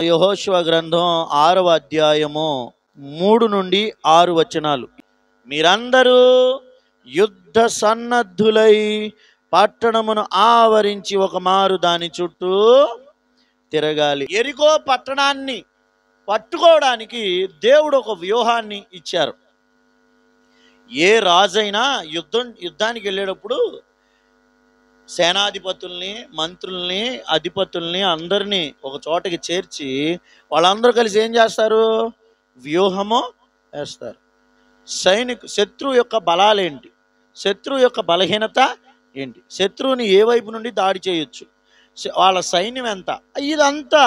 యెహోషువ గ్రంథం 6వ అధ్యాయము 3 నుండి 6 వచనాలు. మీరందరూ యుద్ధ సన్నద్ధులై పట్టణమును ఆవరించి ఒక మారు దాని చుట్టూ తిరగాలి. యెరికో పట్టణాన్ని పట్టుకోవడానికి దేవుడు ఒక వ్యూహాన్ని ఇచ్చారు. ఏ రాజైనా యుద్ధానికి వెళ్ళేటప్పుడు సేనాధిపతుల్ని, మంత్రుల్ని, అధిపతుల్ని అందరినీ ఒక చోటకి చేర్చి వాళ్ళందరూ కలిసి ఏం చేస్తారు? వ్యూహము వేస్తారు. శత్రువు యొక్క బలాలేంటి, శత్రువు యొక్క బలహీనత ఏంటి, శత్రువుని ఏ వైపు నుండి దాడి చేయొచ్చు, వాళ్ళ సైన్యం ఎంత, ఇదంతా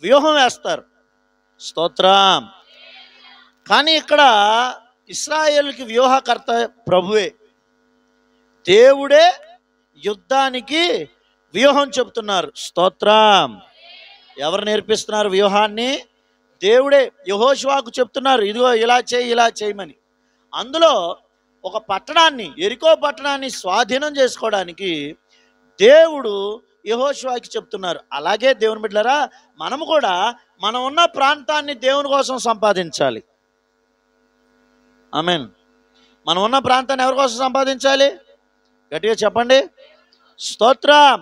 వ్యూహం వేస్తారు. స్తోత్రం. కానీ ఇక్కడ ఇశ్రాయేలుకి వ్యూహకర్త ప్రభువే, దేవుడే యుద్ధానికి వ్యూహం చెబుతున్నారు. స్తోత్రం. ఎవరు నేర్పిస్తున్నారు వ్యూహాన్ని? దేవుడే యెహోషువకు చెప్తున్నారు, ఇదిగో ఇలా చేయి, ఇలా చేయమని. అందులో ఒక పట్టణాన్ని, యెరికో పట్టణాన్ని స్వాధీనం చేసుకోవడానికి దేవుడు యెహోషువకి చెప్తున్నారు. అలాగే దేవుని బిడ్డలారా, మనము కూడా మనం ఉన్న ప్రాంతాన్ని దేవుని కోసం సంపాదించాలి. ఆమేన్. మనం ఉన్న ప్రాంతాన్ని ఎవరి కోసం సంపాదించాలి? గట్టిగా చెప్పండి. స్తోత్రం.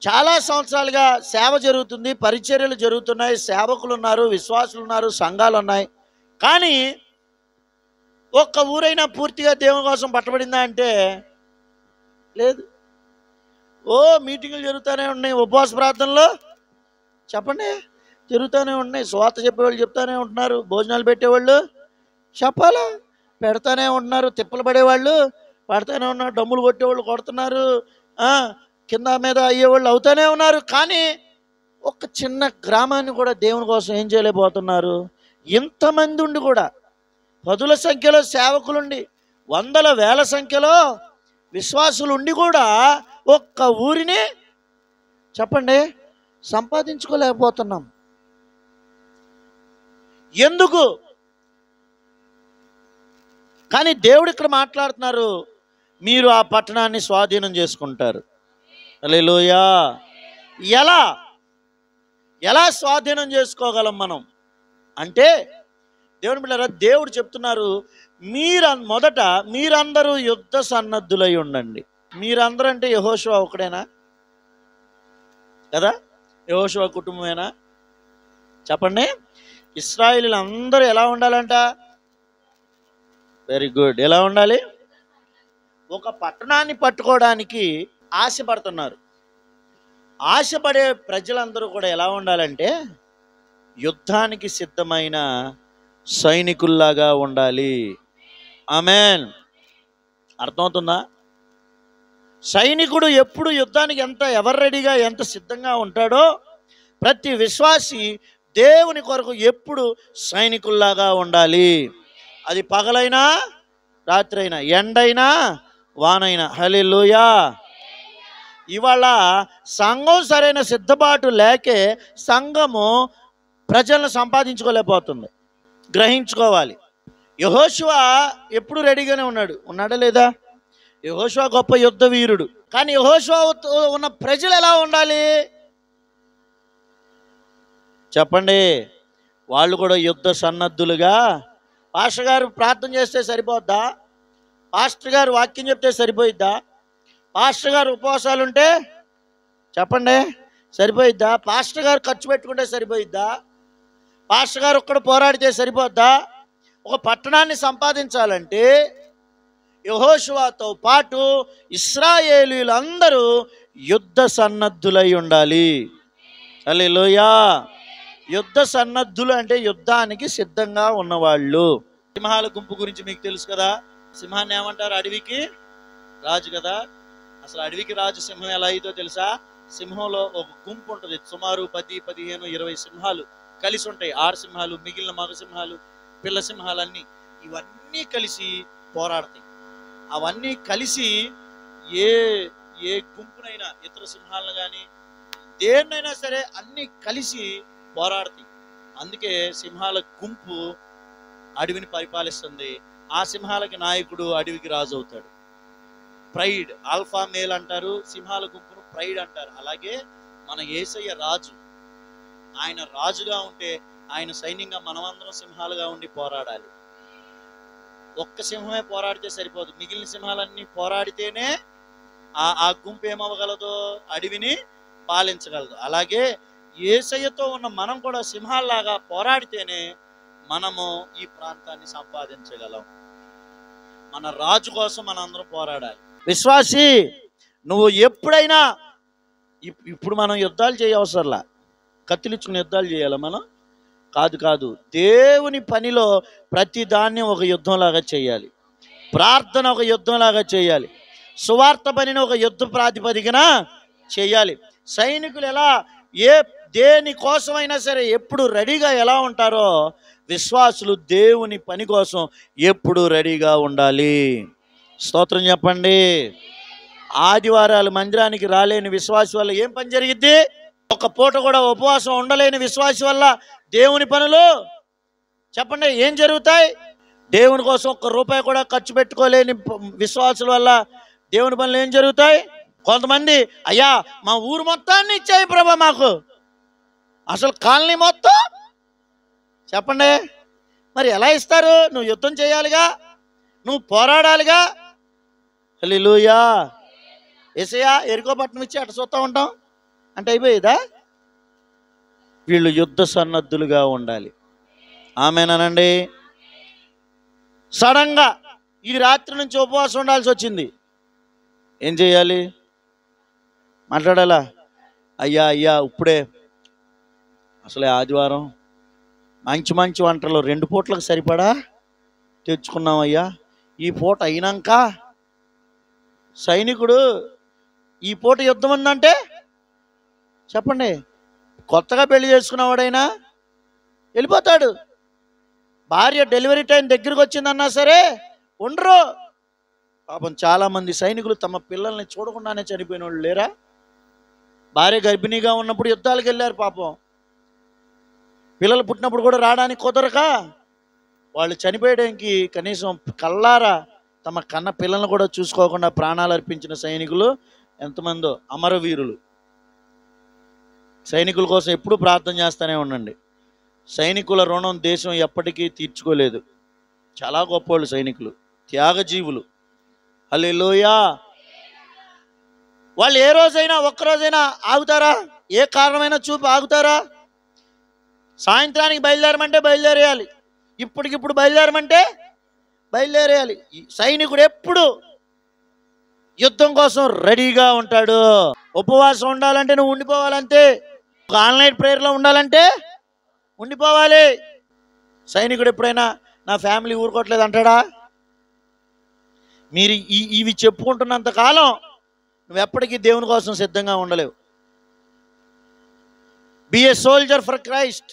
చాలా సంవత్సరాలుగా సేవ జరుగుతుంది, పరిచర్యలు జరుగుతున్నాయి, సేవకులు ఉన్నారు, విశ్వాసులు ఉన్నారు, సంఘాలు ఉన్నాయి. కానీ ఒక్క ఊరైనా పూర్తిగా దేవుని కోసం పట్టబడిందా అంటే లేదు. మీటింగులు జరుగుతూనే ఉన్నాయి, ఉపవాస ప్రార్థనలు చెప్పండి జరుగుతూనే ఉన్నాయి, స్వాత చెప్పేవాళ్ళు చెప్తూనే ఉంటున్నారు, భోజనాలు పెట్టేవాళ్ళు చెప్పాలా పెడతానే ఉంటున్నారు, తిప్పలు పడేవాళ్ళు పడతానే ఉన్నారు, డమ్ములు కొట్టేవాళ్ళు కొడుతున్నారు, కింద మీద అయ్యేవాళ్ళు అవుతూనే ఉన్నారు. కానీ ఒక చిన్న గ్రామాన్ని కూడా దేవుని కోసం ఏం చేయలేకపోతున్నారు. ఇంతమంది ఉండి కూడా, పదుల సంఖ్యలో సేవకులుండి, వందల వేల సంఖ్యలో విశ్వాసులు ఉండి కూడా ఒక్క ఊరిని చెప్పండి సంపాదించుకోలేకపోతున్నాం. ఎందుకు? కానీ దేవుడు ఇక్కడ మాట్లాడుతున్నారు, మీరు ఆ పట్టణాన్ని స్వాధీనం చేసుకుంటారు. హల్లెలూయా. ఎలా స్వాధీనం చేసుకోగలం మనం అంటే, దేవుని బిడ్డలారా, దేవుడు చెప్తున్నారు, మీరందరూ యుద్ధ సన్నద్ధులై ఉండండి. మీరందరూ అంటే యెహోషువ ఒకడేనా కదా? యెహోషువ కుటుంబమేనా? చెప్పండి. ఇశ్రాయేలీయులు అందరూ ఎలా ఉండాలంట? Very good. ఎలా ఉండాలి? ఒక పట్టణాన్ని పట్టుకోవడానికి ఆశపడుతున్నారు. ఆశపడే ప్రజలందరూ కూడా ఎలా ఉండాలంటే యుద్ధానికి సిద్ధమైన సైనికుల్లాగా ఉండాలి. ఆమేన్. అర్థమవుతుందా? సైనికుడు ఎప్పుడు యుద్ధానికి ఎవరు రెడీగా ఎంత సిద్ధంగా ఉంటాడో, ప్రతి విశ్వాసి దేవుని కొరకు ఎప్పుడు సైనికుల్లాగా ఉండాలి. అది పగలైనా రాత్రైనా, ఎండైనా వానైనా. హల్లెలూయా. ఇవాళ సంఘం సరైన సిద్ధపాటు లేకే సంఘము ప్రజలను సంపాదించుకోలేకపోతుంది. గ్రహించుకోవాలి. యెహోషువ ఎప్పుడు రెడీగానే ఉన్నాడా లేదా? యెహోషువ గొప్ప యుద్ధ వీరుడు. కానీ యెహోషువ ఉన్న ప్రజలు ఎలా ఉండాలి చెప్పండి? వాళ్ళు కూడా యుద్ధ సన్నద్ధులుగా. పాస్టర్ గారు ప్రార్థన చేస్తే సరిపోద్దా? పాస్టర్ గారు వాక్యం చెప్తే సరిపోయిద్దా? పాస్టర్ గారు ఉపవాసాలు ఉంటే చెప్పండి సరిపోయిద్దా? పాస్టర్ గారు ఖర్చు పెట్టుకుంటే సరిపోయిద్దా? పాస్టర్ గారు ఒక్కడ పోరాడితే సరిపోద్దా? ఒక పట్టణాన్ని సంపాదించాలంటే యెహోషువతో పాటు ఇశ్రాయేలీయులందరూ యుద్ధ సన్నద్ధులై ఉండాలి. హల్లెలూయా. యుద్ధ సన్నద్ధులు అంటే యుద్ధానికి సిద్ధంగా ఉన్నవాళ్ళు. సింహాల గుంపు గురించి మీకు తెలుసు కదా. సింహాన్ని ఏమంటారు? అడవికి రాజు కదా. అసలు అడవికి రాజు సింహం ఎలా అయిందో తెలుసా? సింహంలో ఒక గుంపు ఉంటుంది, సుమారు 10, 15, 20 సింహాలు కలిసి ఉంటాయి. 6 సింహాలు, మిగిలిన మగ సింహాలు, పిల్ల సింహాలన్నీ, ఇవన్నీ కలిసి పోరాడతాయి. అవన్నీ కలిసి ఏ గుంపునైనా, ఇతర సింహాలను కానీ దేన్నైనా సరే అన్నీ కలిసి పోరాడతాయి. అందుకే సింహాల గుంపు అడవిని పరిపాలిస్తుంది. ఆ సింహాలకి నాయకుడు అడవికి రాజు అవుతాడు. ప్రైడ్, ఆల్ఫా మేల్ అంటారు, సింహాల గుంపును ప్రైడ్ అంటారు. అలాగే మన యేసయ్య రాజు. ఆయన రాజుగా ఉంటే ఆయన సైన్యంగా మనమందరం సింహాలుగా ఉండి పోరాడాలి. ఒక్క సింహమే పోరాడితే సరిపోదు, మిగిలిన సింహాలన్నీ పోరాడితేనే ఆ గుంపు ఏమవ్వగలదు, అడవిని పాలించగలదు. అలాగే యేసయ్యతో ఉన్న మనం కూడా సింహాల్లాగా పోరాడితేనే మనము ఈ ప్రాంతాన్ని సంపాదించగలం. మన రాజు కోసం మనందరం పోరాడాలి. విశ్వాసి, నువ్వు ఎప్పుడైనా, ఇప్పుడు మనం యుద్ధాలు చేయవసరంలా, కత్తిలిచ్చుకుని యుద్ధాలు చేయాలా మనం? కాదు. దేవుని పనిలో ప్రతి దాన్ని ఒక యుద్ధంలాగా చేయాలి. ప్రార్థన ఒక యుద్ధంలాగా చేయాలి. సువార్త పనిని ఒక యుద్ధ ప్రాతిపదికన చేయాలి. సైనికులు ఎలా దేని కోసమైనా సరే ఎప్పుడు రెడీగా ఎలా ఉంటారో, విశ్వాసులు దేవుని పని కోసం ఎప్పుడు రెడీగా ఉండాలి. స్తోత్రం చెప్పండి. ఆదివారాలు మందిరానికి రాలేని విశ్వాసి వల్ల ఏం పని జరిగిద్ది? ఒక పూట కూడా ఉపవాసం ఉండలేని విశ్వాసి వల్ల దేవుని పనులు చెప్పండి ఏం జరుగుతాయి? దేవుని కోసం ఒక్క రూపాయి కూడా ఖర్చు పెట్టుకోలేని విశ్వాసుల వల్ల దేవుని పనులు ఏం జరుగుతాయి? కొంతమంది, అయ్యా మా ఊరు మొత్తాన్ని ఇచ్చాయి ప్రభా మాకు, అసలు కాలనీ మొత్తం చెప్పండి. మరి ఎలా ఇస్తారు? నువ్వు యుద్ధం చేయాలిగా, నువ్వు పోరాడాలిగా. హల్లెలూయా. యేసయ్యా ఎరికో పట్టణం ఇచ్చి అటు చూస్తూ ఉంటాం అంటే అయిపోయేదా? వీళ్ళు యుద్ధ సన్నద్ధులుగా ఉండాలి. ఆమేనండి. సడన్గా ఈ రాత్రి నుంచి ఉపవాసం ఉండాల్సి వచ్చింది, ఏం చేయాలి? మాట్లాడాలా? అయ్యా ఇప్పుడే అసలే ఆదివారం మంచి వంటలు 2 పూట్లకు సరిపడా తెచ్చుకున్నాం అయ్యా, ఈ పూట అయినాక సైనికుడు ఈ పూట యుద్ధం ఉందంటే చెప్పండి, కొత్తగా పెళ్లి చేసుకున్నవాడైనా వెళ్ళిపోతాడు. భార్య డెలివరీ టైం దగ్గరికి వచ్చిందన్నా సరే ఉండరు. పాపం చాలామంది సైనికులు తమ పిల్లల్ని చూడకుండానే చనిపోయిన వాళ్ళు లేరా? భార్య గర్భిణీగా ఉన్నప్పుడు యుద్ధాలకు వెళ్ళారు. పాపం పిల్లలు పుట్టినప్పుడు కూడా రావడానికి కుదరక వాళ్ళు చనిపోయడానికి కనీసం కల్లారా తమ కన్న పిల్లలను కూడా చూసుకోకుండా ప్రాణాలు అర్పించిన సైనికులు ఎంతమందో అమరవీరులు. సైనికుల కోసం ఎప్పుడు ప్రార్థన చేస్తూనే ఉండండి. సైనికుల రుణం దేశం ఎప్పటికీ తీర్చుకోలేదు. చాలా గొప్పవాళ్ళు సైనికులు, త్యాగజీవులు. హల్లెలూయా. వాళ్ళు ఏ రోజైనా ఒక్కరోజైనా ఆగుతారా? ఏ కారణమైనా చూపి ఆగుతారా? సాయంత్రానికి బయలుదేరమంటే బయలుదేరేయాలి, ఇప్పటికిప్పుడు బయలుదేరమంటే బయలుదేరేయాలి. సైనికుడు ఎప్పుడు యుద్ధం కోసం రెడీగా ఉంటాడు. ఉపవాసం ఉండాలంటే నువ్వు ఉండిపోవాలంతే. ఒక ఆన్లైన్ ప్రేయర్లో ఉండాలంటే ఉండిపోవాలి. సైనికుడు ఎప్పుడైనా నా ఫ్యామిలీ ఊరుకోవట్లేదు అంటాడా? మీరు ఇవి చెప్పుకుంటున్నంత కాలం నువ్వు ఎప్పటికీ దేవుని కోసం సిద్ధంగా ఉండలేవు. Be a soldier for Christ.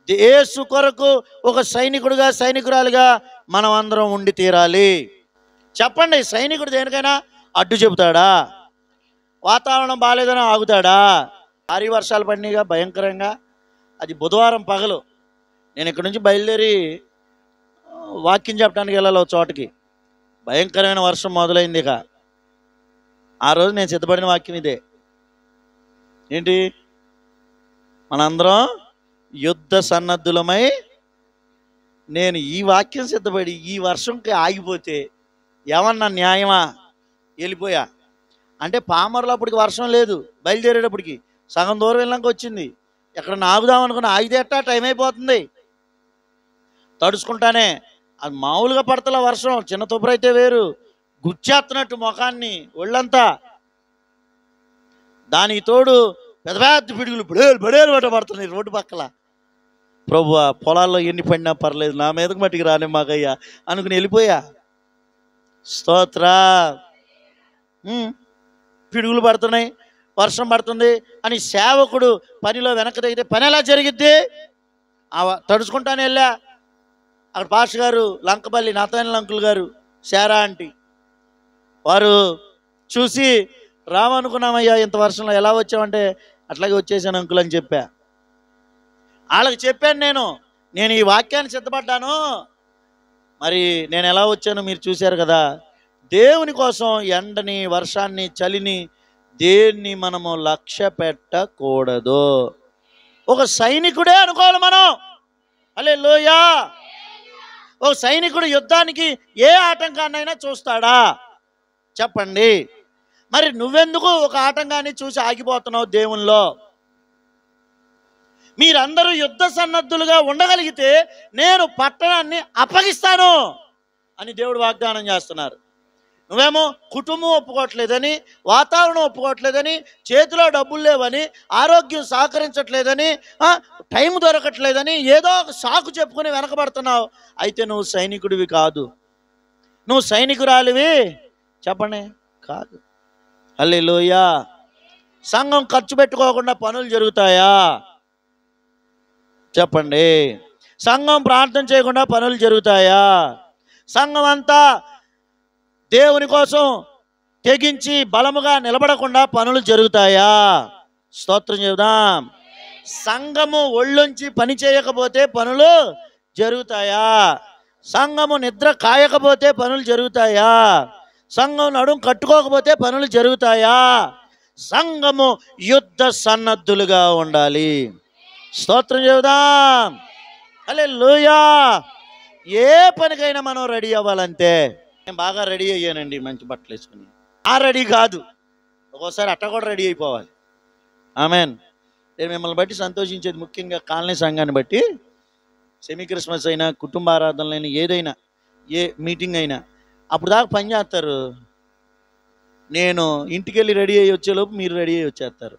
యేసు కొరకు ఒక సైనికుడుగా, సైనికురాలుగా మనం అందరం ఉండి తీరాలి. చెప్పండి, సైనికుడు దేనికైనా అడ్డు చెబుతాడా? వాతావరణం బాగాలేదని ఆగుతాడా? భారీ వర్షాలు పడినాయిగా భయంకరంగా, అది బుధవారం పగలు. నేను ఇక్కడి నుంచి బయలుదేరి వాక్యం చెప్పడానికి వెళ్ళాలి ఒక చోటకి. భయంకరమైన వర్షం మొదలైంది. ఇక ఆ రోజు నేను సిద్ధపడిన వాక్యం ఇదే. ఏంటి? మనందరం యుద్ధ సన్నద్ధులమై, నేను ఈ వాక్యం సిద్ధపడి ఈ వర్షంకి ఆగిపోతే ఏమన్నా న్యాయమా? వెళ్ళిపోయా అంటే పామర్లో అప్పటికి వర్షం లేదు, బయలుదేరేటప్పటికి సగం దూరం వెళ్ళాక వచ్చింది. ఎక్కడ ఆగుదాం అనుకున్నా, ఆగితే ఎట్టా టైం అయిపోతుంది. తడుచుకుంటానే, అది మామూలుగా పడతల వర్షం, చిన్న తుప్పరైతే వేరు, గుచ్చేస్తున్నట్టు ముఖాన్ని ఒళ్ళంతా. దానికి తోడు పెద్ద పెద్ద పిడుగులు బడేలు పడుతున్నాయి రోడ్డు పక్కల. ప్రభువా, పొలాల్లో ఎన్ని పడినా పర్లేదు, నా మీదకి మట్టికి రానే మాకయ్యా అనుకుని వెళ్ళిపోయా. స్తోత్ర. పిడుగులు పడుతున్నాయి, వర్షం పడుతుంది అని సేవకుడు పనిలో వెనక్కి తగ్గితే పని ఎలా జరిగిద్ది? తడుచుకుంటానే వెళ్ళా. అక్కడ పాస్టర్ గారు, లంకపల్లి నాతాయన అంకుల్ గారు, శారా ఆంటీ, వారు చూసి రామనుకున్నామయ్యా ఇంత వర్షంలో ఎలా వచ్చామంటే, అట్లాగే వచ్చేసాను అంకుల్ అని చెప్పా. వాళ్ళకి చెప్పాను, నేను ఈ వాక్యాన్ని సిద్ధపడ్డాను, మరి నేను ఎలా వచ్చానో మీరు చూశారు కదా. దేవుని కోసం ఎండని, వర్షాన్ని, చలిని, దేన్ని మనము లక్ష్య పెట్టకూడదు. ఒక సైనికుడే అనుకోవాలి మనం. హల్లెలూయా. ఒక సైనికుడు యుద్ధానికి ఏ ఆటంకాన్నైనా చూస్తాడా? చెప్పండి. మరి నువ్వెందుకు ఒక ఆటంకాన్ని చూసి ఆగిపోతున్నావు దేవునిలో? మీరందరూ యుద్ధ సన్నద్ధులుగా ఉండగలిగితే నేను పట్టణాన్ని అప్పగిస్తాను అని దేవుడు వాగ్దానం చేస్తున్నారు. నువ్వేమో కుటుంబం ఒప్పుకోవట్లేదని, వాతావరణం ఒప్పుకోవట్లేదని, చేతిలో డబ్బులు లేవని, ఆరోగ్యం సహకరించట్లేదని, టైం దొరకట్లేదని ఏదో ఒక సాకు చెప్పుకొని వెనకబడుతున్నావు. అయితే నువ్వు సైనికుడివి కాదు. నువ్వు సైనికురాలివి చెప్పండి కాదు. హల్లెలూయా. సంఘం ఖర్చు పెట్టుకోకుండా పనులు జరుగుతాయా? చెప్పండి. సంఘం ప్రార్థన చేయకుండా పనులు జరుగుతాయా? సంఘం అంతా దేవుని కోసం తెగించి బలముగా నిలబడకుండా పనులు జరుగుతాయా? స్తోత్రం చెబుదాం. సంఘము ఒళ్ళొంచి పని చేయకపోతే పనులు జరుగుతాయా? సంఘము నిద్ర కాయకపోతే పనులు జరుగుతాయా? సంఘం నడుం కట్టుకోకపోతే పనులు జరుగుతాయా? సంఘము యుద్ధ సన్నద్ధులుగా ఉండాలి. స్తోత్రం చెబుదాం. హల్లెలూయా. ఏ పనికైనా మనం రెడీ అవ్వాలంతే. నేను బాగా రెడీ అయ్యానండి, మంచి బట్టలు వేసుకుని. రెడీ కాదు, ఒక్కోసారి అట్ట కూడా రెడీ అయిపోవాలి. ఆమెన్. నేను మిమ్మల్ని బట్టి సంతోషించేది ముఖ్యంగా కాలనీ సంఘాన్ని బట్టి. సెమీ క్రిస్మస్ అయినా, కుటుంబ ఆరాధనలైనా, ఏదైనా, ఏ మీటింగ్ అయినా అప్పుడు దాకా పని చేస్తారు. నేను ఇంటికి వెళ్ళి రెడీ అయ్యి వచ్చేలోపు మీరు రెడీ అయ్యి వచ్చేస్తారు.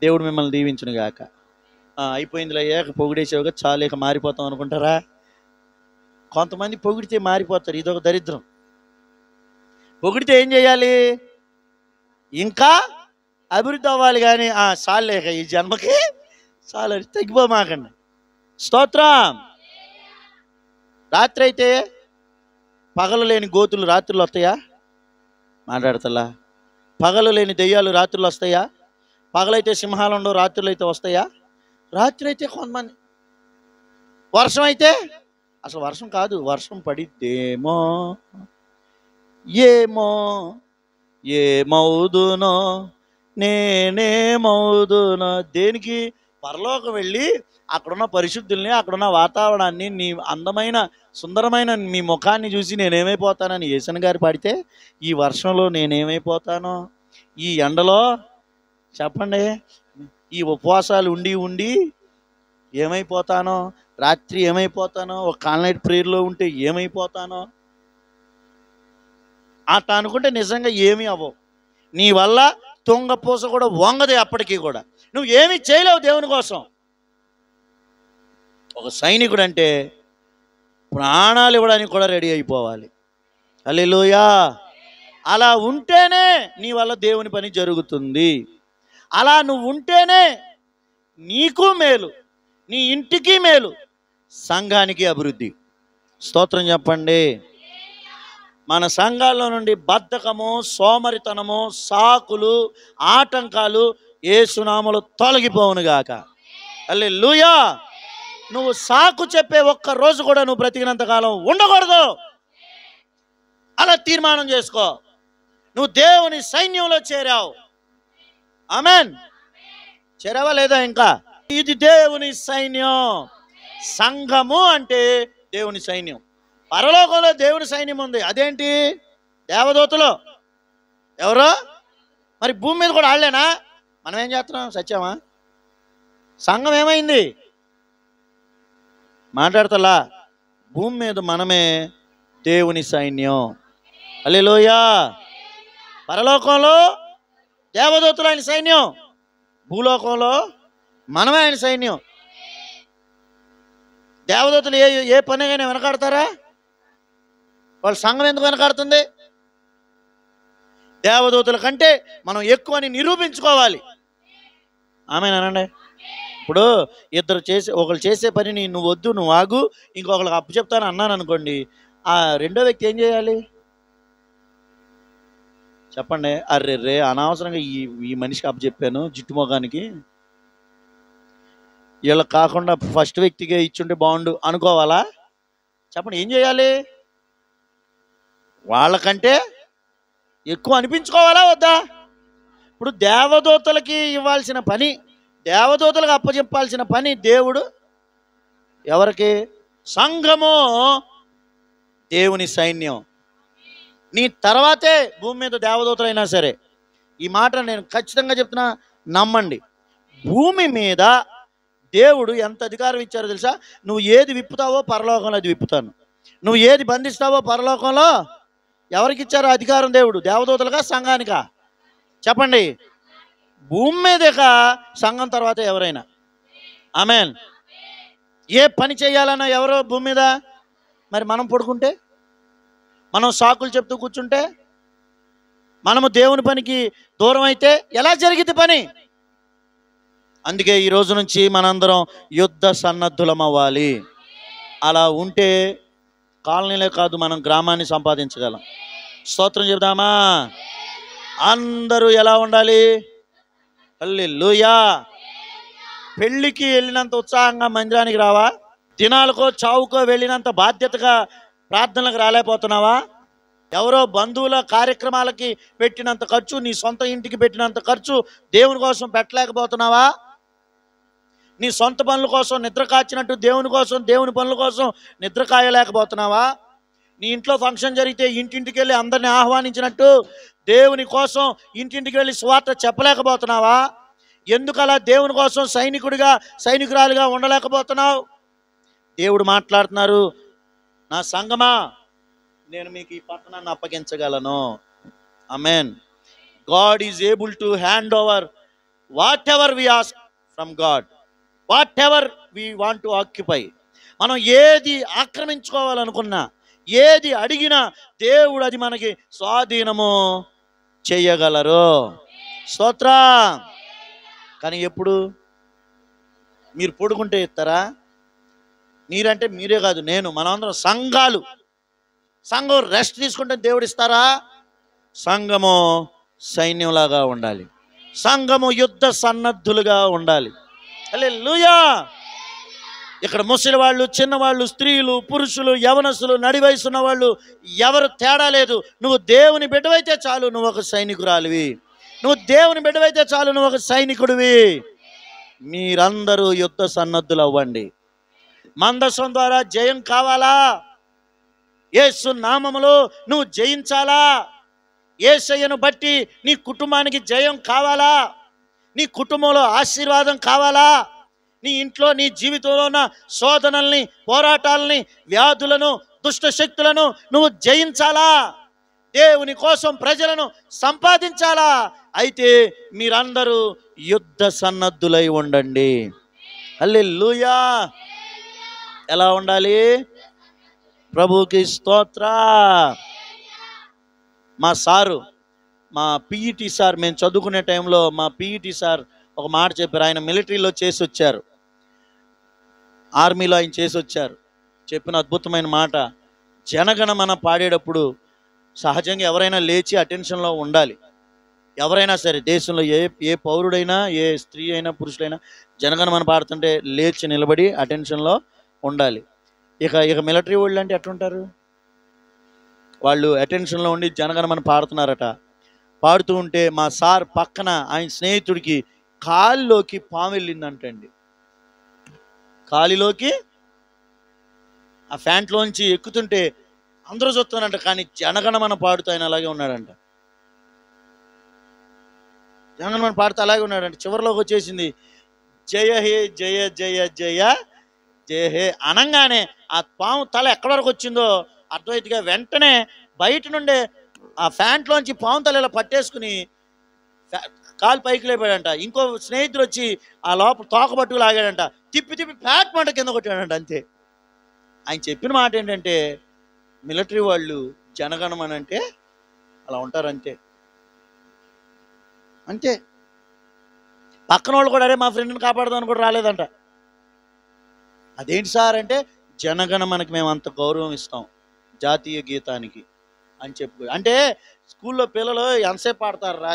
దేవుడు మిమ్మల్ని దీవించును గాక. అయిపోయిందిలే, అయ్యాక పొగిడేసేవుగా చాలు ఇక మారిపోతాం అనుకుంటారా? కొంతమంది పొగిడితే మారిపోతారు. ఇదొక దరిద్రం. పొగిడితే ఏం చేయాలి? ఇంకా అభివృద్ధి అవ్వాలి. కానీ చాలేక ఈ జన్మకి చాలు తగ్గిపోమాకండి. స్తోత్రం. రాత్రి అయితే పగలు లేని గోతులు రాత్రులు వస్తాయా? మాట్లాడతలా. పగలు లేని దెయ్యాలు రాత్రులు వస్తాయా? పగలైతే సింహాలు ఉండవు, రాత్రులు అయితే వస్తాయా? రాత్రి అయితే కొంతమంది. వర్షం అయితే అసలు వర్షం కాదు, వర్షం పడిద్దేమో, ఏమో ఏమవుదునో నేనేమవుదునో. దేనికి? పరలోకం వెళ్ళి అక్కడున్న పరిశుద్ధుల్ని, అక్కడున్న వాతావరణాన్ని, నీ అందమైన సుందరమైన మీ ముఖాన్ని చూసి నేనేమైపోతానని యేసన్ గారు పాడితే, ఈ వర్షంలో నేనేమైపోతానో, ఈ ఎండలో చెప్పండి, ఈ ఉపవాసాలు ఉండి ఉండి ఏమైపోతానో, రాత్రి ఏమైపోతానో, ఒక కాల్ నైట్ ప్రేయర్లో ఉంటే ఏమైపోతానో అట్లా అనుకుంటే నిజంగా ఏమీ అవ్వవు. నీ వల్ల తుంగపూస కూడా వంగదే. అప్పటికీ కూడా నువ్వు ఏమీ చేయలేవు దేవుని కోసం. ఒక సైనికుడు అంటే ప్రాణాలు ఇవ్వడానికి కూడా రెడీ అయిపోవాలి. హల్లెలూయా. అలా ఉంటేనే నీ వల్ల దేవుని పని జరుగుతుంది. అలా నువ్వు ఉంటేనే నీకు మేలు, నీ ఇంటికి మేలు, సంఘానికి అభివృద్ధి. స్తోత్రం చెప్పండి. మన సంఘాల్లో నుండి బద్ధకము, సోమరితనము, సాకులు, ఆటంకాలు యేసు నామములో తొలగిపోవునుగాక. హల్లెలూయా. నువ్వు సాకు చెప్పే ఒక్క రోజు కూడా నువ్వు బ్రతికినంతకాలం ఉండకూడదు. అలా తీర్మానం చేసుకో. నువ్వు దేవుని సైన్యంలో చేరావు. ఆమెన్. చేరావా లేదా? ఇంకా ఇది దేవుని సైన్యం. సంఘము అంటే దేవుని సైన్యం. పరలోకంలో దేవుని సైన్యం ఉంది. అదేంటి? దేవదూతలు. ఎవరో? మరి భూమి మీద కూడా వాళ్ళేనా? మనం ఏం చేస్తున్నాం? సత్యమా? సంఘం ఏమైంది? మాట్లాడతలా. భూమి మీద మనమే దేవుని సైన్యం. హల్లెలూయా. పరలోకంలో దేవదూతలు ఆయన సైన్యం, భూలోకంలో మనమే ఆయన సైన్యం. దేవదూతలు ఏ పనిగానే వెనకాడతారా? వాళ్ళ సంఘం ఎందుకు వెనకాడుతుంది? దేవదూతల కంటే మనం ఎక్కువ అని నిరూపించుకోవాలి. ఆమేనండి. ఇప్పుడు ఒకళ్ళు చేసే పనిని నువ్వు వద్దు, నువ్వు ఆగు, ఇంకొకళ్ళకి అప్పు చెప్తాను అన్నాను అనుకోండి, ఆ రెండో వ్యక్తి ఏం చేయాలి? చెప్పండి. అర్రెర్రే అనవసరంగా ఈ మనిషికి అప్పు చెప్పాను జిట్టు మొగానికి, వీళ్ళకి కాకుండా ఫస్ట్ వ్యక్తిగా ఇచ్చుంటే బాగుండు అనుకోవాలా? చెప్పండి. ఏం చేయాలి? వాళ్ళకంటే ఎక్కువ అనిపించుకోవాలా వద్దా? ఇప్పుడు దేవదూతలకి ఇవ్వాల్సిన పని దేవదూతలకు అప్పచెప్పాల్సిన పని దేవుడు ఎవరికి? సంఘము దేవుని సైన్యం. నీ తర్వాతే భూమి మీద దేవదూతలైనా సరే. ఈ మాట నేను ఖచ్చితంగా చెప్తున్నా, నమ్మండి. భూమి మీద దేవుడు ఎంత అధికారం ఇచ్చారో తెలుసా? నువ్వు ఏది విప్పుతావో పరలోకంలో అది విప్పుతాను, నువ్వు ఏది బంధిస్తావో పరలోకంలో. ఎవరికి ఇచ్చారో అధికారం? దేవుడు. దేవదూతలుగా, సంఘానికా? చెప్పండి. భూమి మీదక సంఘం తర్వాత ఎవరైనా. ఆమేన్. ఏ పని చేయాలన్నా ఎవరో భూమి మీద. మరి మనం పడుకుంటే, మనం సాకులు చెప్తూ కూర్చుంటే, మనము దేవుని పనికి దూరం అయితే ఎలా జరిగిద్ది పని? అందుకే ఈ రోజు నుంచి మనందరం యుద్ధ సన్నద్ధులం అవ్వాలి. అలా ఉంటే కాలనీలే కాదు, మనం గ్రామాన్ని సంపాదించగలం. స్తోత్రం చెబుదామా? అందరూ ఎలా ఉండాలి? హల్లెలూయా. పెళ్ళికి వెళ్ళినంత ఉత్సాహంగా మందిరానికి రావా? దినాలకో చావుకో వెళ్ళినంత బాధ్యతగా ప్రార్థనలకు రాలేకపోతున్నావా? ఎవరో బంధువుల కార్యక్రమాలకి పెట్టినంత ఖర్చు, నీ సొంత ఇంటికి పెట్టినంత ఖర్చు దేవుని కోసం పెట్టలేకపోతున్నావా? నీ సొంత పనుల కోసం నిద్ర కాచినట్టు దేవుని కోసం, దేవుని పనుల కోసం నిద్ర కాయలేకపోతున్నావా? నీ ఇంట్లో ఫంక్షన్ జరిగితే ఇంటింటికి వెళ్ళి అందరిని ఆహ్వానించినట్టు దేవుని కోసం ఇంటింటికి వెళ్ళి సువార్త చెప్పలేకపోతున్నావా? ఎందుకు అలా దేవుని కోసం సైనికుడిగా, సైనికురాలుగా ఉండలేకపోతున్నావు? దేవుడు మాట్లాడుతున్నారు, నా సంగమా, నేను మీకు ఈ పట్టణాన్ని అప్పగించగలను. Amen. God is able to hand over whatever we ask from God, whatever we want to occupy. మనం ఏది ఆక్రమించుకోవాలనుకున్నా, ఏది అడిగినా దేవుడు అది మనకి స్వాధీనము చేయగలరు. స్తోత్ర. కానీ ఎప్పుడు? మీరు పడుకుంటే ఇస్తారా? మీరంటే మీరే కాదు, నేను, మనమందరం సంఘాలు, సంఘం రెస్ట్ తీసుకుంటే దేవుడు ఇస్తారా? సంఘము సైన్యంలాగా ఉండాలి, సంఘము యుద్ధ సన్నద్ధులుగా ఉండాలి. హల్లెలూయా. ఇక్కడ ముసలి వాళ్ళు, చిన్నవాళ్ళు, స్త్రీలు, పురుషులు, యవనస్తులు, నడి వయసున్న వాళ్ళు, ఎవరు తేడా లేదు. నువ్వు దేవుని బిడ్డవైతే చాలు, నువ్వు ఒక సైనికురాలివి. నువ్వు దేవుని బిడ్డవైతే చాలు, నువ్వు ఒక సైనికుడివి. మీరందరూ యుద్ధ సన్నద్ధులు అవ్వండి. మందసం ద్వారా జయం కావాలా? యేసు నామములో నువ్వు జయించాలా? యేసయ్యను బట్టి నీ కుటుంబానికి జయం కావాలా? నీ కుటుంబంలో ఆశీర్వాదం కావాలా? నీ ఇంట్లో, నీ జీవితంలో ఉన్న శోధనల్ని, పోరాటాలని, వ్యాధులను, దుష్ట శక్తులను నువ్వు జయించాలా? దేవుని కోసం ప్రజలను సంపాదించాలా? అయితే మీరందరూ యుద్ధ సన్నద్ధులై ఉండండి. హల్లెలూయా. ఎలా ఉండాలి? ప్రభుకి స్తోత్ర. మా సారు, మా పిఈటి సార్, మేము చదువుకునే టైంలో మా పిఈటి సార్ ఒక మాట చెప్పారు. ఆయన మిలిటరీలో చేసి వచ్చారు, ఆర్మీలో ఆయన చేసి వచ్చారు. చెప్పిన అద్భుతమైన మాట, జనగణమన పాడేటప్పుడు సహజంగా ఎవరైనా లేచి అటెన్షన్లో ఉండాలి. ఎవరైనా సరే, దేశంలో ఏ పౌరుడైనా, ఏ స్త్రీ అయినా, పురుషుడైనా జనగణమన పాడుతుంటే లేచి నిలబడి అటెన్షన్లో ఉండాలి. ఇక మిలిటరీ వాళ్ళు అంటే ఎట్లుంటారు? వాళ్ళు అటెన్షన్లో ఉండి జనగణమన పాడుతున్నారట. పాడుతూ ఉంటే మా సార్ పక్కన ఆయన స్నేహితుడికి కాలిలోకి పాము వెళ్ళిందంటండి. కాలిలోకి ఆ ఫ్యాంట్లోంచి ఎక్కుతుంటే అందరూ చూస్తానంట, కానీ జనగణమన పాడుతూ ఆయన అలాగే ఉన్నాడంట. జనగణమన పాడుతూ అలాగే ఉన్నాడంట. చివరిలోకి వచ్చేసింది, జయ హే జయ జయ జయ జయ హే అనంగానే ఆ పాము తల ఎక్కడి వరకు వచ్చిందో అర్థమైతేగా వెంటనే బయట నుండే ఆ ఫ్యాంట్లోంచి పాము తల ఇలా పట్టేసుకుని కాలు పైకి లేపాడంట. ఇంకో స్నేహితుడు వచ్చి ఆ లోపల తోక పట్టుకు లాగాడంట. తిప్పి తిప్పి ఫ్యాట్ మంట కింద కొట్టాడంట. అంతే. ఆయన చెప్పిన మాట ఏంటంటే, మిలిటరీ వాళ్ళు జనగణమన అంటే అలా ఉంటారు, అంతే అంతే. పక్కన వాళ్ళు కూడా, అరే మా ఫ్రెండ్ని కాపాడదామని కూడా రాలేదంట. అదేంటి సార్ అంటే, జనగణమనకి మేము అంత గౌరవం ఇస్తాం, జాతీయ గీతానికి అని చెప్పు. అంటే స్కూల్లో పిల్లలు ఎంతసేపు పాడతారు రా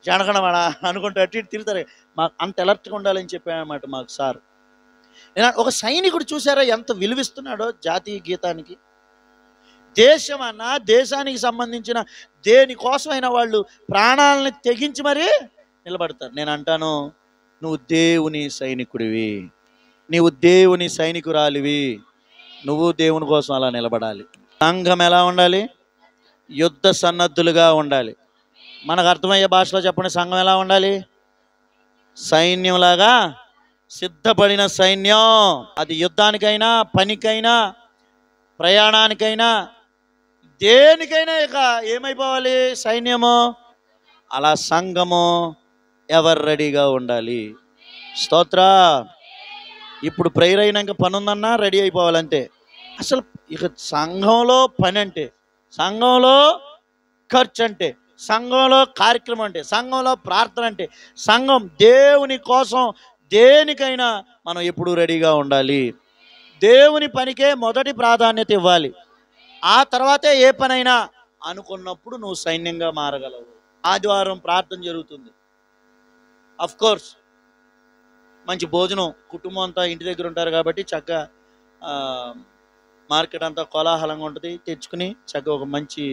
జనగణమన అనుకుంటే అటు ఇటు తిరుగుతారు. మాకు అంత అలర్ట్గా ఉండాలని చెప్పానమాట మాకు సార్. ఒక సైనికుడు చూసారా ఎంత విలువిస్తున్నాడో జాతీయ గీతానికి. దేశం అన్నా, దేశానికి సంబంధించిన దేనికోసమైనా వాళ్ళు ప్రాణాలని తెగించి మరీ నిలబడతారు. నేను అంటాను, నువ్వు దేవుని సైనికుడివి, నీవు దేవుని సైనికురాలివి. నువ్వు దేవుని కోసం అలా నిలబడాలి. సంఘం ఎలా ఉండాలి? యుద్ధ సన్నద్ధులుగా ఉండాలి. మనకు అర్థమయ్యే భాషలో చెప్పండి, సంఘం ఎలా ఉండాలి? సైన్యంలాగా సిద్ధపడిన సైన్యం. అది యుద్ధానికైనా, పనికైనా, ప్రయాణానికైనా, దేనికైనా ఇక ఏమైపోవాలి? సైన్యము. అలా సంఘము ఎవరు రెడీగా ఉండాలి. స్తోత్ర. ఇప్పుడు ప్రేయర్ అయినాక పని ఉందన్నా రెడీ అయిపోవాలంతే. అసలు ఇక సంఘంలో పని అంటే, సంఘంలో ఖర్చు అంటే, సంఘంలో కార్యక్రమం అంటే, సంఘంలో ప్రార్థన అంటే, సంఘం దేవుని కోసం దేనికైనా మనం ఎప్పుడు రెడీగా ఉండాలి. దేవుని పనికే మొదటి ప్రాధాన్యత ఇవ్వాలి. ఆ తర్వాతే ఏ పనైనా అనుకున్నప్పుడు నువ్వు సైన్యంగా మారగలవు. ఆదివారం ప్రార్థన జరుగుతుంది. అఫ్ కోర్స్ మంచి భోజనం, కుటుంబం అంతా ఇంటి దగ్గర ఉంటారు కాబట్టి చక్కగా మార్కెట్ అంతా కోలాహలంగా ఉంటుంది. తెచ్చుకుని చక్కగా ఒక మంచి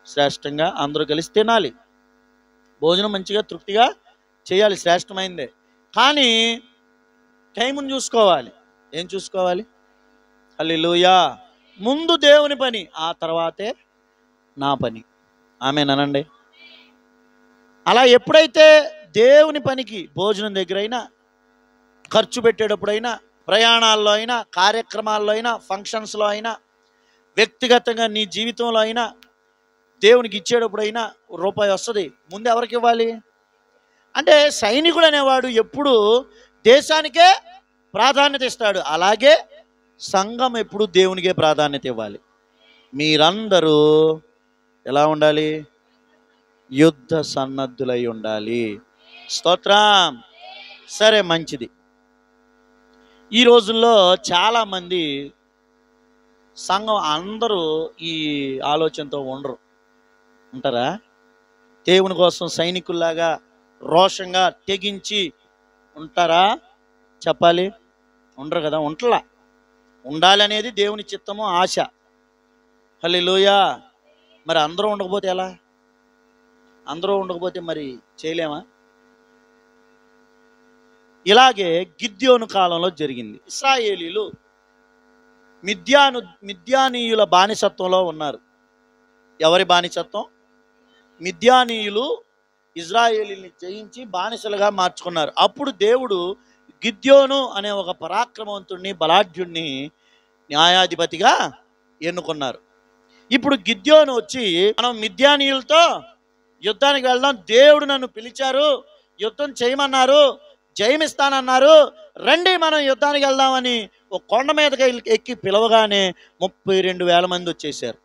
శ్రేష్టంగా అందరూ కలిసి తినాలి. భోజనం మంచిగా తృప్తిగా చేయాలి, శ్రేష్టమైందే. కానీ టైంను చూసుకోవాలి. ఏం చూసుకోవాలి? హల్లెలూయా. ముందు దేవుని పని, ఆ తర్వాతే నా పని. ఆమేనండి. అలా ఎప్పుడైతే దేవుని పనికి భోజనం దగ్గరైనా, ఖర్చు పెట్టేటప్పుడైనా, ప్రయాణాల్లో అయినా, కార్యక్రమాల్లో అయినా, ఫంక్షన్స్లో అయినా, వ్యక్తిగతంగా నీ జీవితంలో అయినా, దేవునికి ఇచ్చేటప్పుడైనా రూపాయి వస్తుంది, ముందు ఎవరికి ఇవ్వాలి? అంటే సైనికుడు అనేవాడు ఎప్పుడు దేశానికే ప్రాధాన్యత ఇస్తాడు. అలాగే సంఘం ఎప్పుడు దేవునికే ప్రాధాన్యత ఇవ్వాలి. మీరందరూ ఎలా ఉండాలి? యుద్ధ సన్నద్ధులై ఉండాలి. స్తోత్రం. సరే, మంచిది. ఈ రోజుల్లో చాలామంది సంఘం అందరూ ఈ ఆలోచనతో ఉండరు. ఉంటారా? దేవుని కోసం సైనికుల్లాగా రోషంగా తెగించి ఉంటారా? చెప్పాలి. ఉండరు కదా. ఉంటలా. ఉండాలనేది దేవుని చిత్తము, ఆశ. హల్లెలూయా. మరి అందరూ ఉండకపోతే ఎలా? అందరూ ఉండకపోతే మరి చేయలేమా? ఇలాగే గిద్యోను కాలంలో జరిగింది. ఇశ్రాయేలీలు మిద్యానీయుల బానిసత్వంలో ఉన్నారు. ఎవరి బానిసత్వం? మిద్యానీయులు ఇజ్రాయేలీని జయించి బానిసలుగా మార్చుకున్నారు. అప్పుడు దేవుడు గిద్యోను అనే ఒక పరాక్రమవంతుడిని, బలాఢ్యుడిని న్యాయాధిపతిగా ఎన్నుకున్నారు. ఇప్పుడు గిద్యోను వచ్చి, మనం మిద్యానీయులతో యుద్ధానికి వెళ్దాం, దేవుడు నన్ను పిలిచారు, యుద్ధం చేయమన్నారు, జయమిస్తానన్నారు, రండి మనం యుద్ధానికి వెళ్దామని ఒక కొండ మీదకి ఎక్కి పిలవగానే 32,000 మంది వచ్చేసారు.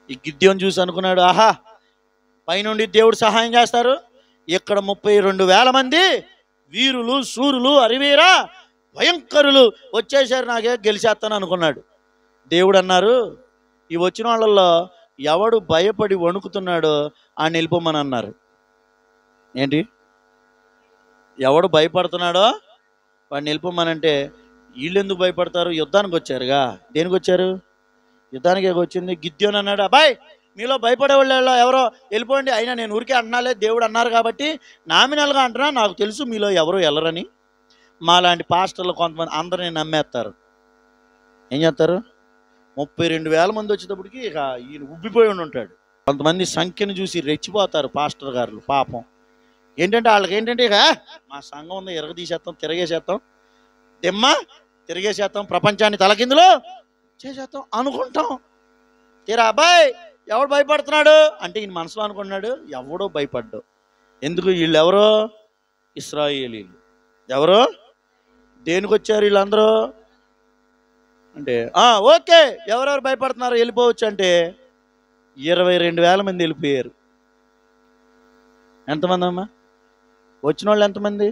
ఈ గిద్యోను చూసి అనుకున్నాడు, ఆహా, పైనుండి దేవుడు సహాయం చేస్తారు, ఇక్కడ 32,000 మంది వీరులు, శూరులు, అరివీరా, భయంకరులు వచ్చేసారు, నాకే గెలిచేస్తాను అనుకున్నాడు. దేవుడు అన్నారు, ఈ వచ్చిన వాళ్ళల్లో ఎవడు భయపడి వణుకుతున్నాడో ఆ నిలిపోమని అన్నారు. ఏంటి? ఎవడు భయపడుతున్నాడో వాడు నిలిపోమనంటే, వీళ్ళు ఎందుకు భయపడతారు? యుద్ధానికి వచ్చారుగా. దేనికి వచ్చారు? యుద్ధానికి వచ్చింది. గిద్యోను అన్నాడు, అబ్బాయి మీలో భయపడే వాళ్ళు ఎవరో వెళ్ళిపోండి. అయినా నేను ఊరికే అంటున్నాలే, దేవుడు అన్నారు కాబట్టి నామినల్గా అంటున్నా, నాకు తెలుసు మీలో ఎవరో వెళ్ళరని. మాలాంటి పాస్టర్లు కొంతమంది అందరినీ నమ్మేస్తారు. ఏం చేస్తారు? 32,000 మంది వచ్చేటప్పటికి ఇక ఈయన ఉబ్బిపోయి ఉంటాడు. కొంతమంది సంఖ్యను చూసి రెచ్చిపోతారు పాస్టర్ గారు. పాపం ఏంటంటే వాళ్ళకి ఏంటంటే, ఇక మా సంఘం ఉంది, ఎరగదీసేస్తాం, తిరగేసేస్తాం, దిమ్మ తిరిగేసేస్తాం, ప్రపంచాన్ని తలకిందులో చేసేస్తాం అనుకుంటాం. తీరా అబ్బాయి ఎవడు భయపడుతున్నాడు అంటే ఈయన మనసులో అనుకున్నాడు, ఎవడో భయపడ్డావు. ఎందుకు? వీళ్ళు ఎవరో ఇశ్రాయేలీలు. ఎవరో? దేనికి వచ్చారు వీళ్ళందరూ అంటే, ఓకే ఎవరెవరు భయపడుతున్నారు వెళ్ళిపోవచ్చు అంటే 22,000 మంది వెళ్ళిపోయారు. ఎంతమంది అమ్మా? వచ్చిన వాళ్ళు ఎంతమంది?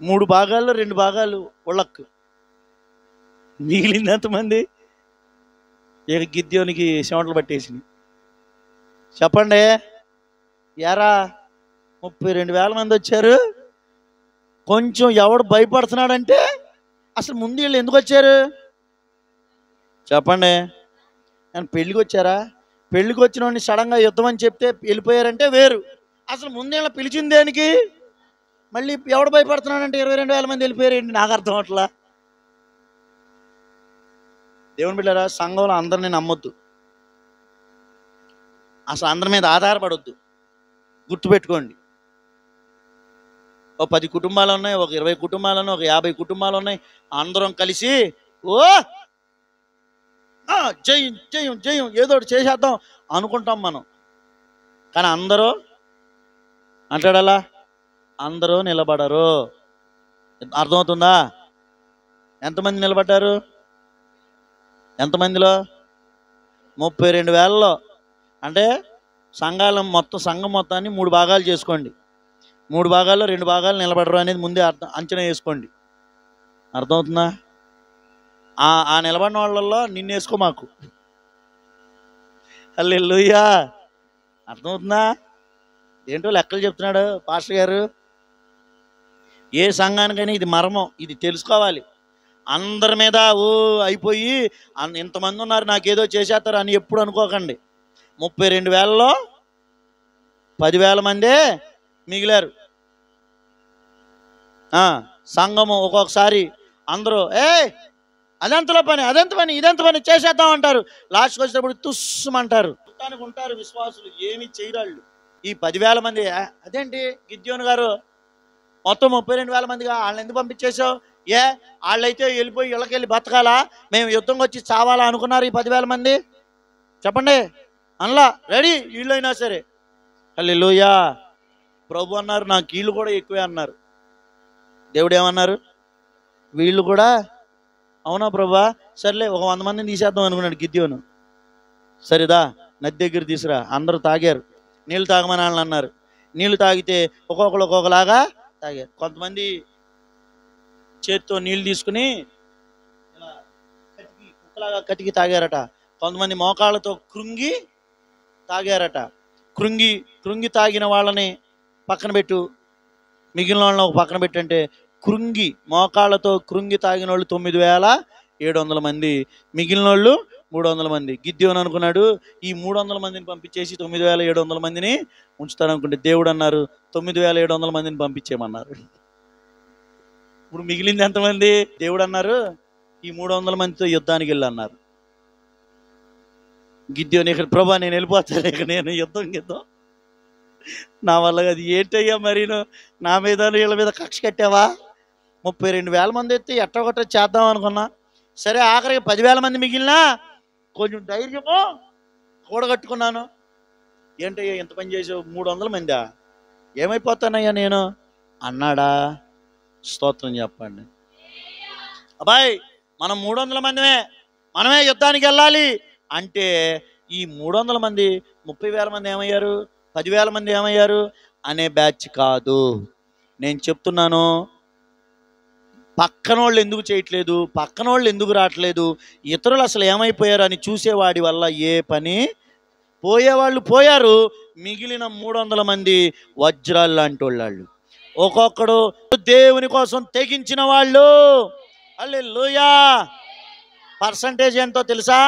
3 భాగాల్లో 2 భాగాలు ఉళ్ళక్కు. మిగిలింది ఎంతమంది? ఇక గిద్యోనికి చెమటలు పట్టేసింది. చెప్పండి. ఎరా 32,000 మంది వచ్చారు. కొంచెం ఎవడు భయపడుతున్నాడంటే అసలు ముందు వీళ్ళు ఎందుకు వచ్చారు చెప్పండి? నేను పెళ్ళికి వచ్చారా? పెళ్ళికి వచ్చిన వాడిని సడన్గా యుద్ధం అని చెప్తే వెళ్ళిపోయారంటే వేరు. అసలు ముందేళ్ళ పిలిచింది దేనికి? మళ్ళీ ఎవడు భయపడుతున్నాడంటే 22,000 మంది వెళ్ళిపోయారు ఏంటి? నాకు అర్థం అట్లా. దేవుని బిడ్డలారా, సంఘంలో అందరినీ నమ్మొద్దు, అసలు అందరి మీద ఆధారపడొద్దు. గుర్తుపెట్టుకోండి, ఒక 10 కుటుంబాలు ఉన్నాయి, ఒక 20 కుటుంబాలు ఉన్నాయి, ఒక 50 కుటుంబాలు ఉన్నాయి. అందరం కలిసి ఓ జయం జయం జయం ఏదో ఒకటి చేసేద్దాం అనుకుంటాం మనం. కానీ అందరూ అంటాడలా, అందరూ నిలబడరు. అర్థమవుతుందా? ఎంతమంది నిలబడ్డారు? ఎంతమందిలో? 32,000లో. అంటే సంఘం మొత్తాన్ని 3 భాగాలు చేసుకోండి. 3 భాగాల్లో 2 భాగాలు నిలబడరు అనేది ముందే అంచనా వేసుకోండి. అర్థమవుతుందా? ఆ నిలబడిన వాళ్ళల్లో నిన్నేసుకో మాకు. హల్లెలూయా. అర్థమవుతుందా? ఏంటో లెక్కలు చెప్తున్నాడు పాస్టర్ గారు. ఏ సంఘానికైనా ఇది మర్మం, ఇది తెలుసుకోవాలి. అందరి మీద అయిపోయి ఇంతమంది ఉన్నారు నాకేదో చేసేస్తారు అని ఎప్పుడు అనుకోకండి. 32,000లో 10,000 మందే మిగిలారు. సంఘము ఒక్కొక్కసారి అందరూ అదెంతలో పని, అదెంత పని, ఇదెంత పని చేసేద్దాం అంటారు. లాస్ట్కి వచ్చేటప్పుడు తుస్సుమంటారు. ఉంటారు విశ్వాసులు, ఏమి చేయరాళ్ళు. ఈ 10,000 మంది అదేంటి గిద్యోను గారు మొత్తం 32,000 మందిగా వాళ్ళని ఎందుకు పంపించేసావు? వాళ్ళైతే వెళ్ళిపోయి ఇళ్ళకెళ్ళి బతకాలా, మేము యుద్ధంకి వచ్చి చావాలా అనుకున్నారు ఈ 10,000 మంది? చెప్పండి. అనలా, రెడీ వీళ్ళైనా సరే. హల్లెలూయా. ప్రభు అన్నారు నాకు వీళ్ళు కూడా ఎక్కువే అన్నారు. దేవుడు ఏమన్నారు? వీళ్ళు కూడా. అవునా ప్రభా? సర్లే ఒక 100 మందిని తీసేద్దాం అనుకున్నాడు గిద్యోను. సరేదా, నది దగ్గర తీసురా. అందరూ తాగారు. నీళ్ళు తాగమని వాళ్ళని అన్నారు. నీళ్ళు తాగితే ఒక్కొక్కరు ఒక్కొక్కలాగా తాగారు. కొంతమంది చేతితో నీళ్ళు తీసుకుని ఇలా కుక్కలాగా కతికి తాగారట. కొంతమంది మోకాళ్ళతో కృంగి తాగారట. కృంగి తాగిన వాళ్ళని పక్కన పెట్టు, మిగిలిన వాళ్ళని ఒక పక్కన పెట్టంటే కృంగి మోకాళ్ళతో కృంగి తాగిన వాళ్ళు 9,700 మంది, మిగిలిన వాళ్ళు 300 మంది. గిద్యోను అనుకున్నాడు ఈ 300 మందిని పంపించేసి 9,700 మందిని ఉంచుతాననుకుంటే దేవుడు అన్నారు 9,700 మందిని పంపించేయమన్నారు. ఇప్పుడు మిగిలింది ఎంతమంది? దేవుడు అన్నారు ఈ 300 మందితో యుద్ధానికి వెళ్ళన్నారు. గిద్యోను ఇక్కడ ప్రభా నేను వెళ్ళిపోతాను, ఇక నేను యుద్ధం నా వల్ల అది ఏంటయ్యా మరి నా మీద వీళ్ళ మీద కక్ష కట్టావా? 32,000 మంది ఎత్తి ఎట్టగొట్ట చేద్దాం అనుకున్నా. సరే ఆఖరికి 10,000 మంది మిగిలినా కొంచెం ధైర్యము కూడగట్టుకున్నాను. ఏంటయ్యా ఎంత పని చేసావు? 300 మందా? ఏమైపోతానయ్యా నేను అన్నాడా? స్తోత్రం చెప్పండి. అబ్బాయి మనం 300 మందిమే, మనమే యుద్ధానికి వెళ్ళాలి అంటే ఈ 300 మంది 30,000 మంది ఏమయ్యారు, 10,000 మంది ఏమయ్యారు అనే బ్యాచ్ కాదు. నేను చెప్తున్నాను, పక్కన వాళ్ళు ఎందుకు చేయట్లేదు, పక్కన వాళ్ళు ఎందుకు రావట్లేదు, ఇతరులు అసలు ఏమైపోయారు అని చూసేవాడి వల్ల ఏ పని. పోయేవాళ్ళు పోయారు, మిగిలిన 300 మంది వజ్రాలు లాంటి వాళ్ళు, ఒక్కొక్కడు దేవుని కోసం తెగించిన వాళ్ళు. హల్లెలూయా. పర్సంటేజ్ ఎంతో తెలుసా?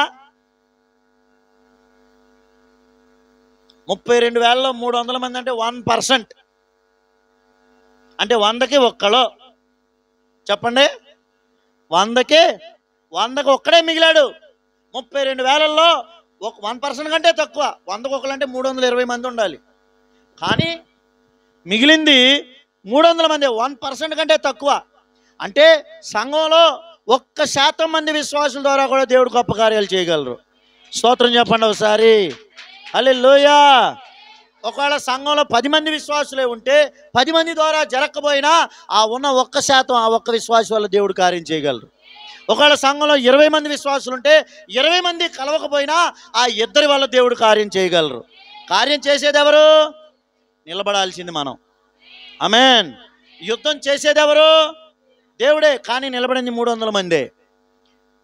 32,000లో 300 మంది అంటే 1%. అంటే 100కి ఒక్కడు. చెప్పండి, 100కి ఒక్కడే మిగిలాడు. 32,000లో 1% కంటే తక్కువ. 100కి ఒకళ్ళంటే 320 మంది ఉండాలి. కానీ మిగిలింది 300 మంది, 1% కంటే తక్కువ. అంటే సంఘంలో 1% మంది విశ్వాసుల ద్వారా కూడా దేవుడు గొప్ప కార్యాలు చేయగలరు. స్తోత్రం చెప్పండి ఒకసారి. హల్లెలూయా. ఒకవేళ సంఘంలో 10 మంది విశ్వాసులే ఉంటే 10 మంది ద్వారా జరగకపోయినా ఆ ఉన్న 1% ఆ ఒక్క విశ్వాసం వల్ల దేవుడు కార్యం చేయగలరు. ఒకవేళ సంఘంలో 20 మంది విశ్వాసులు ఉంటే 20 మంది కలవకపోయినా ఆ 2 వల్ల దేవుడు కార్యం చేయగలరు. కార్యం చేసేది ఎవరు? నిలబడాల్సింది మనం. ఆమేన్. యుద్ధం చేసేది ఎవరు? దేవుడే. కానీ నిలబడింది 300 మందే.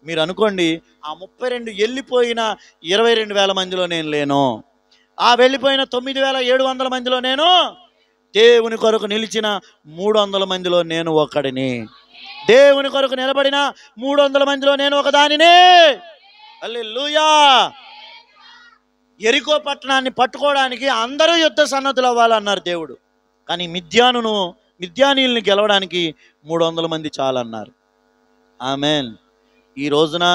మీరు అనుకోండి, ఆ 32 వెళ్ళిపోయిన 22,000 మందిలో నేను లేను, ఆ వెళ్ళిపోయిన 9,700 మందిలో నేను, దేవుని కొరకు నిలిచిన 300 మందిలో నేను ఒకడిని, దేవుని కొరకు నిలబడిన 300 మందిలో నేను ఒకదానిని. హల్లెలూయా. యెరికో పట్టణాన్ని పట్టుకోవడానికి అందరూ యుద్ధ సన్నద్ధులు అవ్వాలన్నారు దేవుడు. కానీ మిద్యానీయుల్ని గెలవడానికి 300 మంది చాలన్నారు. ఆమెన్. ఈ రోజున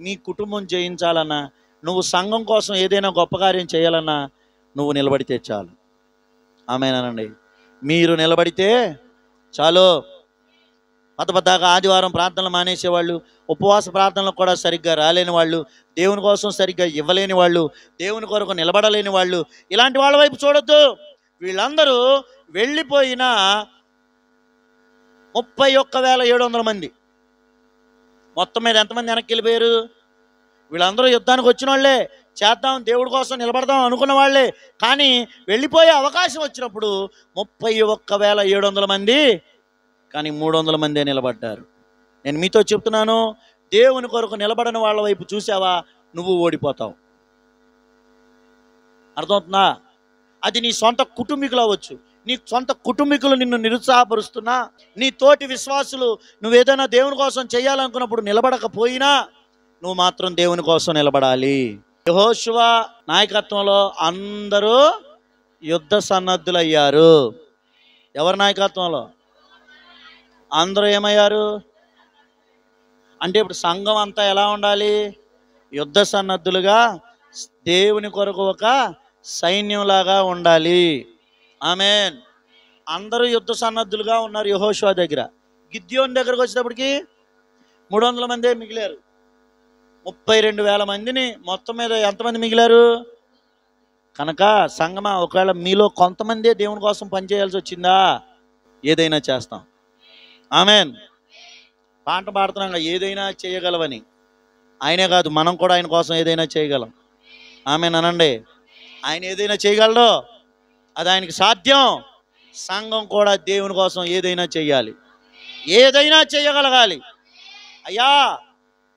నీ కుటుంబం జయించాలన్నా, నువ్వు సంఘం కోసం ఏదైనా గొప్ప కార్యం చేయాలన్నా నువ్వు నిలబడితే చాలు. ఆమెనండి. మీరు నిలబడితే చాలు. పదపద్దాక ఆదివారం ప్రార్థనలు మానేసేవాళ్ళు, ఉపవాస ప్రార్థనలు కూడా సరిగ్గా రాలేని వాళ్ళు, దేవుని కోసం సరిగ్గా ఇవ్వలేని వాళ్ళు, దేవుని కొరకు నిలబడలేని వాళ్ళు, ఇలాంటి వాళ్ళ వైపు చూడొద్దు. వీళ్ళందరూ వెళ్ళిపోయిన 31,700 మంది. మొత్తం మీద ఎంతమంది వెనక్కి వెళ్ళిపోయారు? వీళ్ళందరూ యుద్ధానికి వచ్చిన వాళ్ళే, చేద్దాం దేవుడి కోసం నిలబడదాం అనుకున్న వాళ్ళే. కానీ వెళ్ళిపోయే అవకాశం వచ్చినప్పుడు 31,700 మంది, కానీ 300 మందే నిలబడ్డారు. నేను మీతో చెప్తున్నాను, దేవుని కొరకు నిలబడని వాళ్ళ వైపు చూసావా, నువ్వు ఓడిపోతావు. అర్థమవుతుందా? అది నీ సొంత కుటుంబీకులు అవ్వచ్చు. నీ సొంత కుటుంబీకులు నిన్ను నిరుత్సాహపరుస్తున్నా, నీ తోటి విశ్వాసులు నువ్వేదైనా దేవుని కోసం చేయాలనుకున్నప్పుడు నిలబడకపోయినా నువ్వు మాత్రం దేవుని కోసం నిలబడాలి. యెహోషువ నాయకత్వంలో అందరూ యుద్ధ సన్నద్ధులయ్యారు. ఎవరి నాయకత్వంలో? అందరూ ఏమయ్యారు అంటే ఇప్పుడు సంఘం అంతా ఎలా ఉండాలి? యుద్ధ సన్నద్ధులుగా, దేవుని కొరకు ఒక సైన్యంలాగా ఉండాలి. ఆమెన్. అందరూ యుద్ధ సన్నద్ధులుగా ఉన్నారు యెహోషువ దగ్గర. గిద్యోను దగ్గరకు వచ్చేటప్పటికి 300 మందే మిగిలారు. 32,000 మందిని మొత్తం మీద ఎంతమంది మిగిలారు? కనుక సంగమా, ఒకవేళ మీలో కొంతమందే దేవుని కోసం పనిచేయాల్సి వచ్చిందా, ఏదైనా చేస్తాం. ఆమెన్. పాట పాడుతున్నాం, ఏదైనా చేయగలవని. ఆయనే కాదు, మనం కూడా ఆయన కోసం ఏదైనా చేయగలం. ఆమెన్ అనండి. ఆయన ఏదైనా చేయగలడు, అది ఆయనకి సాధ్యం. సంఘం కూడా దేవుని కోసం ఏదైనా చెయ్యాలి, ఏదైనా చేయగలగాలి. అయ్యా,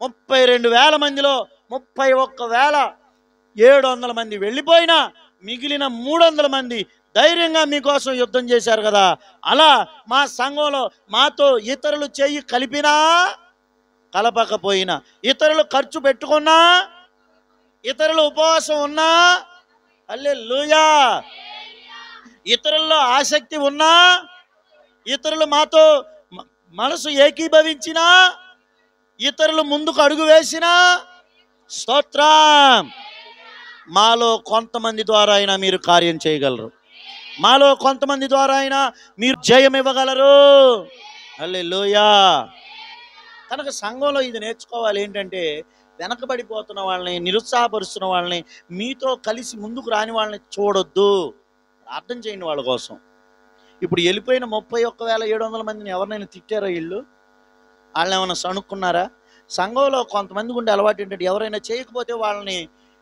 32,000 మందిలో 31,700 మంది వెళ్ళిపోయినా మిగిలిన 300 మంది ధైర్యంగా మీకోసం యుద్ధం చేశారు కదా. అలా మా సంఘంలో మాతో ఇతరులు చెయ్యి కలిపినా కలపకపోయినా, ఇతరులు ఖర్చు పెట్టుకున్నా, ఇతరులు ఉపవాసం ఉన్నా, హల్లెలూయా, ఇతరుల్లో ఆసక్తి ఉన్నా, ఇతరులు మాతో మనసు ఏకీభవించినా, ఇతరులు ముందుకు అడుగు వేసినా, స్తోత్రం, మాలో కొంతమంది ద్వారా అయినా మీరు కార్యం చేయగలరు. మాలో కొంతమంది ద్వారా అయినా మీరు జయం ఇవ్వగలరు. హల్లెలూయా. కనుక సంఘంలో ఇది నేర్చుకోవాలి. ఏంటంటే, వెనకబడిపోతున్న వాళ్ళని, నిరుత్సాహపరుస్తున్న వాళ్ళని, మీతో కలిసి ముందుకు రాని వాళ్ళని చూడొద్దు. ప్రార్థన చేయండి వాళ్ళ కోసం. ఇప్పుడు వెళ్ళిపోయిన 31,700 మందిని ఎవరినైనా తిట్టారో వీళ్ళు? వాళ్ళని ఏమైనా సణుక్కున్నారా? సంఘంలో కొంతమందికి ఉండే అలవాటు ఏంటంటే, ఎవరైనా చేయకపోతే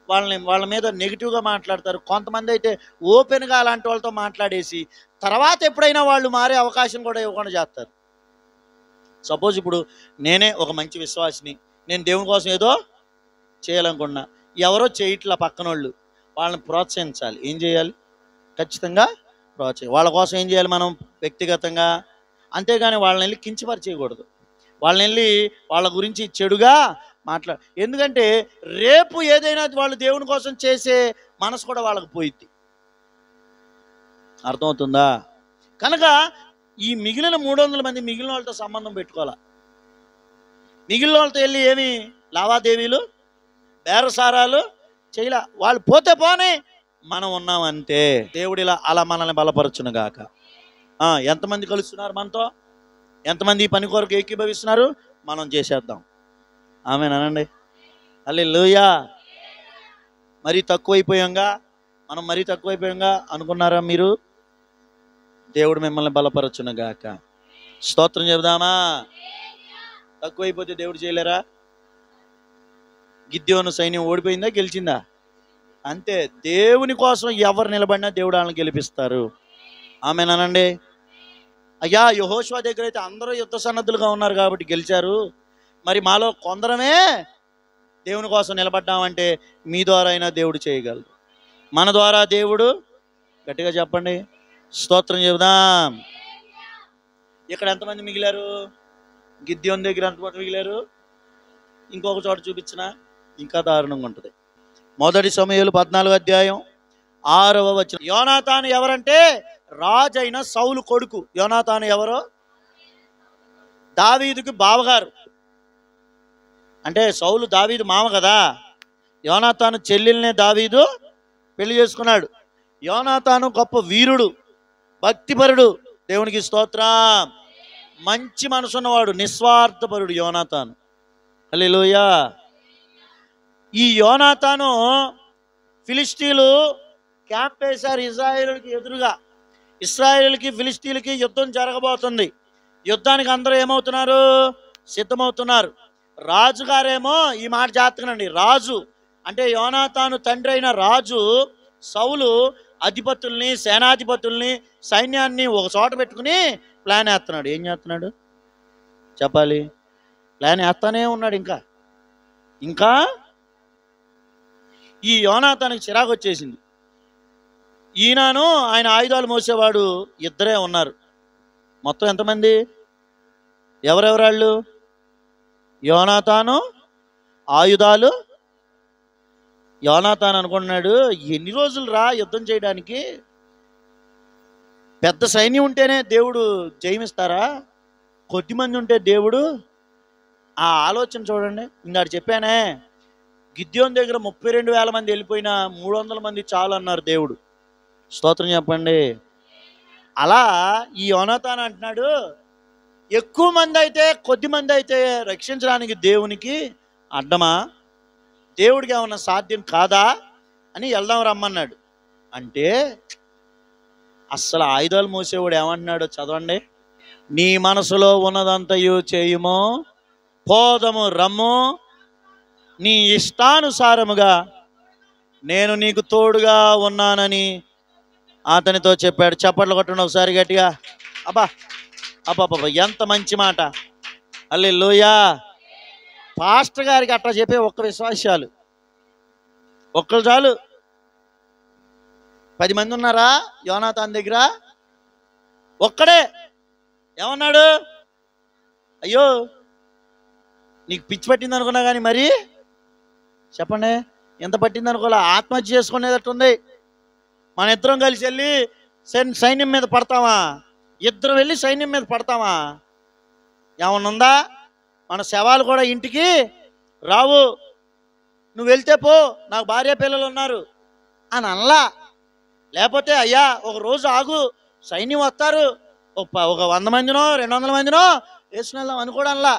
వాళ్ళ మీద నెగిటివ్గా మాట్లాడతారు. కొంతమంది అయితే ఓపెన్గా అలాంటి వాళ్ళతో మాట్లాడేసి తర్వాత ఎప్పుడైనా వాళ్ళు మారే అవకాశం కూడా ఇవ్వకుండా చేస్తారు. సపోజ్ ఇప్పుడు నేనే ఒక మంచి విశ్వాసిని, నేను దేవుని కోసం ఏదో చేయాలనుకున్నా, ఎవరో చేయట్లా పక్కన వాళ్ళని ప్రోత్సహించాలి. ఏం చేయాలి? ఖచ్చితంగా వాళ్ళ కోసం ఏం చేయాలి మనం వ్యక్తిగతంగా? అంతేగాని వాళ్ళని వెళ్ళి కించపరిచేయకూడదు. వాళ్ళని వెళ్ళి వాళ్ళ గురించి చెడుగా ఎందుకంటే రేపు ఏదైనా వాళ్ళు దేవుని కోసం చేసే మనసు కూడా వాళ్ళకు పోయిద్ది. అర్థమవుతుందా? కనుక ఈ మిగిలిన 300 మంది మిగిలిన వాళ్ళతో సంబంధం పెట్టుకోవాలా. మిగిలిన వాళ్ళతో వెళ్ళి ఏమి లావాదేవీలు, బేరసారాలు చేయలా. వాళ్ళు పోతే పోనీ, మనం ఉన్నామంటే. దేవుడిలా అలా మనల్ని బలపరచును గాక. ఎంతమంది కలుస్తున్నారు మనతో? ఎంతమంది ఈ పని కొరకు ఏకీభవిస్తున్నారు? మనం చేసేద్దాం. ఆమేన్ అనండి. హల్లెలూయా. మరీ తక్కువైపోయాంగా అనుకున్నారా మీరు? దేవుడు మిమ్మల్ని బలపరచును గాక. స్తోత్రం చెబుదామా? తక్కువైపోతే దేవుడు చేయలేరా? గిద్యోను సైన్యం ఓడిపోయిందా, గెలిచిందా? అంతే. దేవుని కోసం ఎవరు నిలబడినా దేవుడు వాళ్ళని గెలిపిస్తారు. ఆమేన్ అనండి. అయ్యా, యెహోషువ దగ్గర అయితే అందరూ యుద్ధ సన్నద్ధులుగా ఉన్నారు కాబట్టి గెలిచారు. మరి మాలో కొందరమే దేవుని కోసం నిలబడ్డామంటే మీ ద్వారా అయినా దేవుడు చేయగలరు. మన ద్వారా దేవుడు, గట్టిగా చెప్పండి, స్తోత్రం చెబుదాం. ఇక్కడ ఎంతమంది మిగిలారు? గిద్యోను దగ్గర ఎంతమంది మిగిలారు? ఇంకొక చోట చూపించిన ఇంకా దారుణంగా ఉంటుంది. మొదటి సమూయేలు 14వ అధ్యాయం 6వ వచనం. యోనాతాను ఎవరంటే రాజైన సౌలు కొడుకు. యోనాతాను ఎవరు? దావీదుకి బావగారు. అంటే సౌలు దావీదు మామ కదా. యోనాతాను చెల్లెల్నే దావీదు పెళ్లి చేసుకున్నాడు. యోనాతాను గొప్ప వీరుడు, భక్తిపరుడు. దేవునికి స్తోత్రం. మంచి మనసున్నవాడు, నిస్వార్థపరుడు యోనాతాను. హల్లెలూయా. ఈ యోనాతాను ఫిలిష్తీయులు క్యాంప్ వేశారు ఇశ్రాయేలుకి ఎదురుగా. ఇశ్రాయేలుకి ఫిలిష్తీయులకి యుద్ధం జరగబోతుంది. యుద్ధానికి అందరూ ఏమవుతున్నారు? సిద్ధమవుతున్నారు. రాజుగారేమో ఈ మాట జాతకనండి. రాజు అంటే యోనాతాను తండ్రి అయిన రాజు సౌలు అధిపతుల్ని, సేనాధిపతుల్ని, సైన్యాన్ని ఒక చోట పెట్టుకుని ప్లాన్ వేస్తున్నాడు. ఏం చేస్తున్నాడు చెప్పాలి? ప్లాన్ వేస్తానే ఉన్నాడు. ఇంకా ఈ యోనాతానికి చిరాకు వచ్చేసింది. ఈయనను ఆయన ఆయుధాలు మోసేవాడు ఇద్దరే ఉన్నారు. మొత్తం ఎంతమంది? ఎవరెవరాళ్ళు? యోనాతాను, ఆయుధాలు. యోనాతాను అనుకున్నాడు, ఎన్ని రోజులు రా యుద్ధం చేయడానికి? పెద్ద సైన్యం ఉంటేనే దేవుడు జయమిస్తారా? కొద్దిమంది ఉంటే దేవుడు? ఆ ఆలోచన చూడండి. ఇందాక చెప్పానే, గిద్యోను దగ్గర 32,000 మంది వెళ్ళిపోయినా 300 మంది చాలు అన్నారు దేవుడు. స్తోత్రం చెప్పండి. అలా ఈ యోనాతాను అంటున్నాడు, ఎక్కువ మంది అయితే కొద్ది మంది అయితే రక్షించడానికి దేవునికి అడ్డమా? దేవుడికి ఏమన్నా సాధ్యం కాదా అని వెళ్దాం రమ్మన్నాడు. అంటే అస్సలు ఆయుధాలు మోసేవాడు ఏమంటున్నాడో చదవండి. నీ మనసులో ఉన్నదంతయు చేయుము, పోదము రమ్ము, నీ ఇష్టానుసారముగా నేను నీకు తోడుగా ఉన్నానని అతనితో చెప్పాడు. చప్పట్లు కొట్టండి ఒకసారి గట్టిగా. అబ్బా అబ్బా, ఎంత మంచి మాట. హల్లెలూయా. పాస్టర్ గారికి అట్లా చెప్పే ఒక్క విశ్వాసాలు ఒక్కరు చాలు. 10 మంది ఉన్నారా యోనాతాను దగ్గర? ఒక్కడే ఏమన్నాడు? అయ్యో నీకు పిచ్చి పట్టింది అనుకున్నా కానీ మరి చెప్పండి, ఎంత పట్టింది అనుకోలే. ఆత్మహత్య చేసుకునేటట్టుంది. మన ఇద్దరం కలిసి వెళ్ళి సైన్యం మీద పడతామా? ఇద్దరం వెళ్ళి సైన్యం మీద పడతామా? ఏమన్నా ఉందా? మన శవాలు కూడా ఇంటికి రావు. నువ్వు వెళ్తే పో, నాకు భార్య పిల్లలు ఉన్నారు అని అనలా. లేకపోతే అయ్యా ఒక రోజు ఆగు, సైన్యం వస్తారు, ఒక 100 మందినో 200 మందినో వేసుకెళ్దాం అనుకోవడంలా.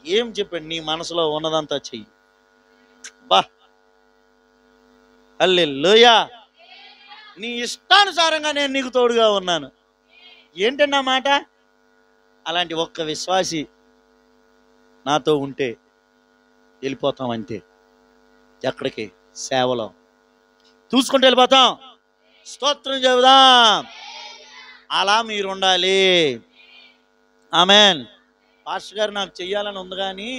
ఏం చెప్పండి? నీ మనసులో ఉన్నదంతా చెయ్యి. బా హల్లెలూయా. నీ ఇష్టానుసారంగా నేను నీకు తోడుగా ఉన్నాను. ఏంటన్నా మాట? అలాంటి ఒక్క విశ్వాసి నాతో ఉంటే వెళ్ళిపోతాం అంతే. ఎక్కడికి? సేవలో చూసుకుంటూ వెళ్ళిపోతాం. స్తోత్రం చెబుదాం. అలా మీరు ఉండాలి. ఆమెన్. పాస్టర్ గారు నాకు చెయ్యాలని ఉంది కానీ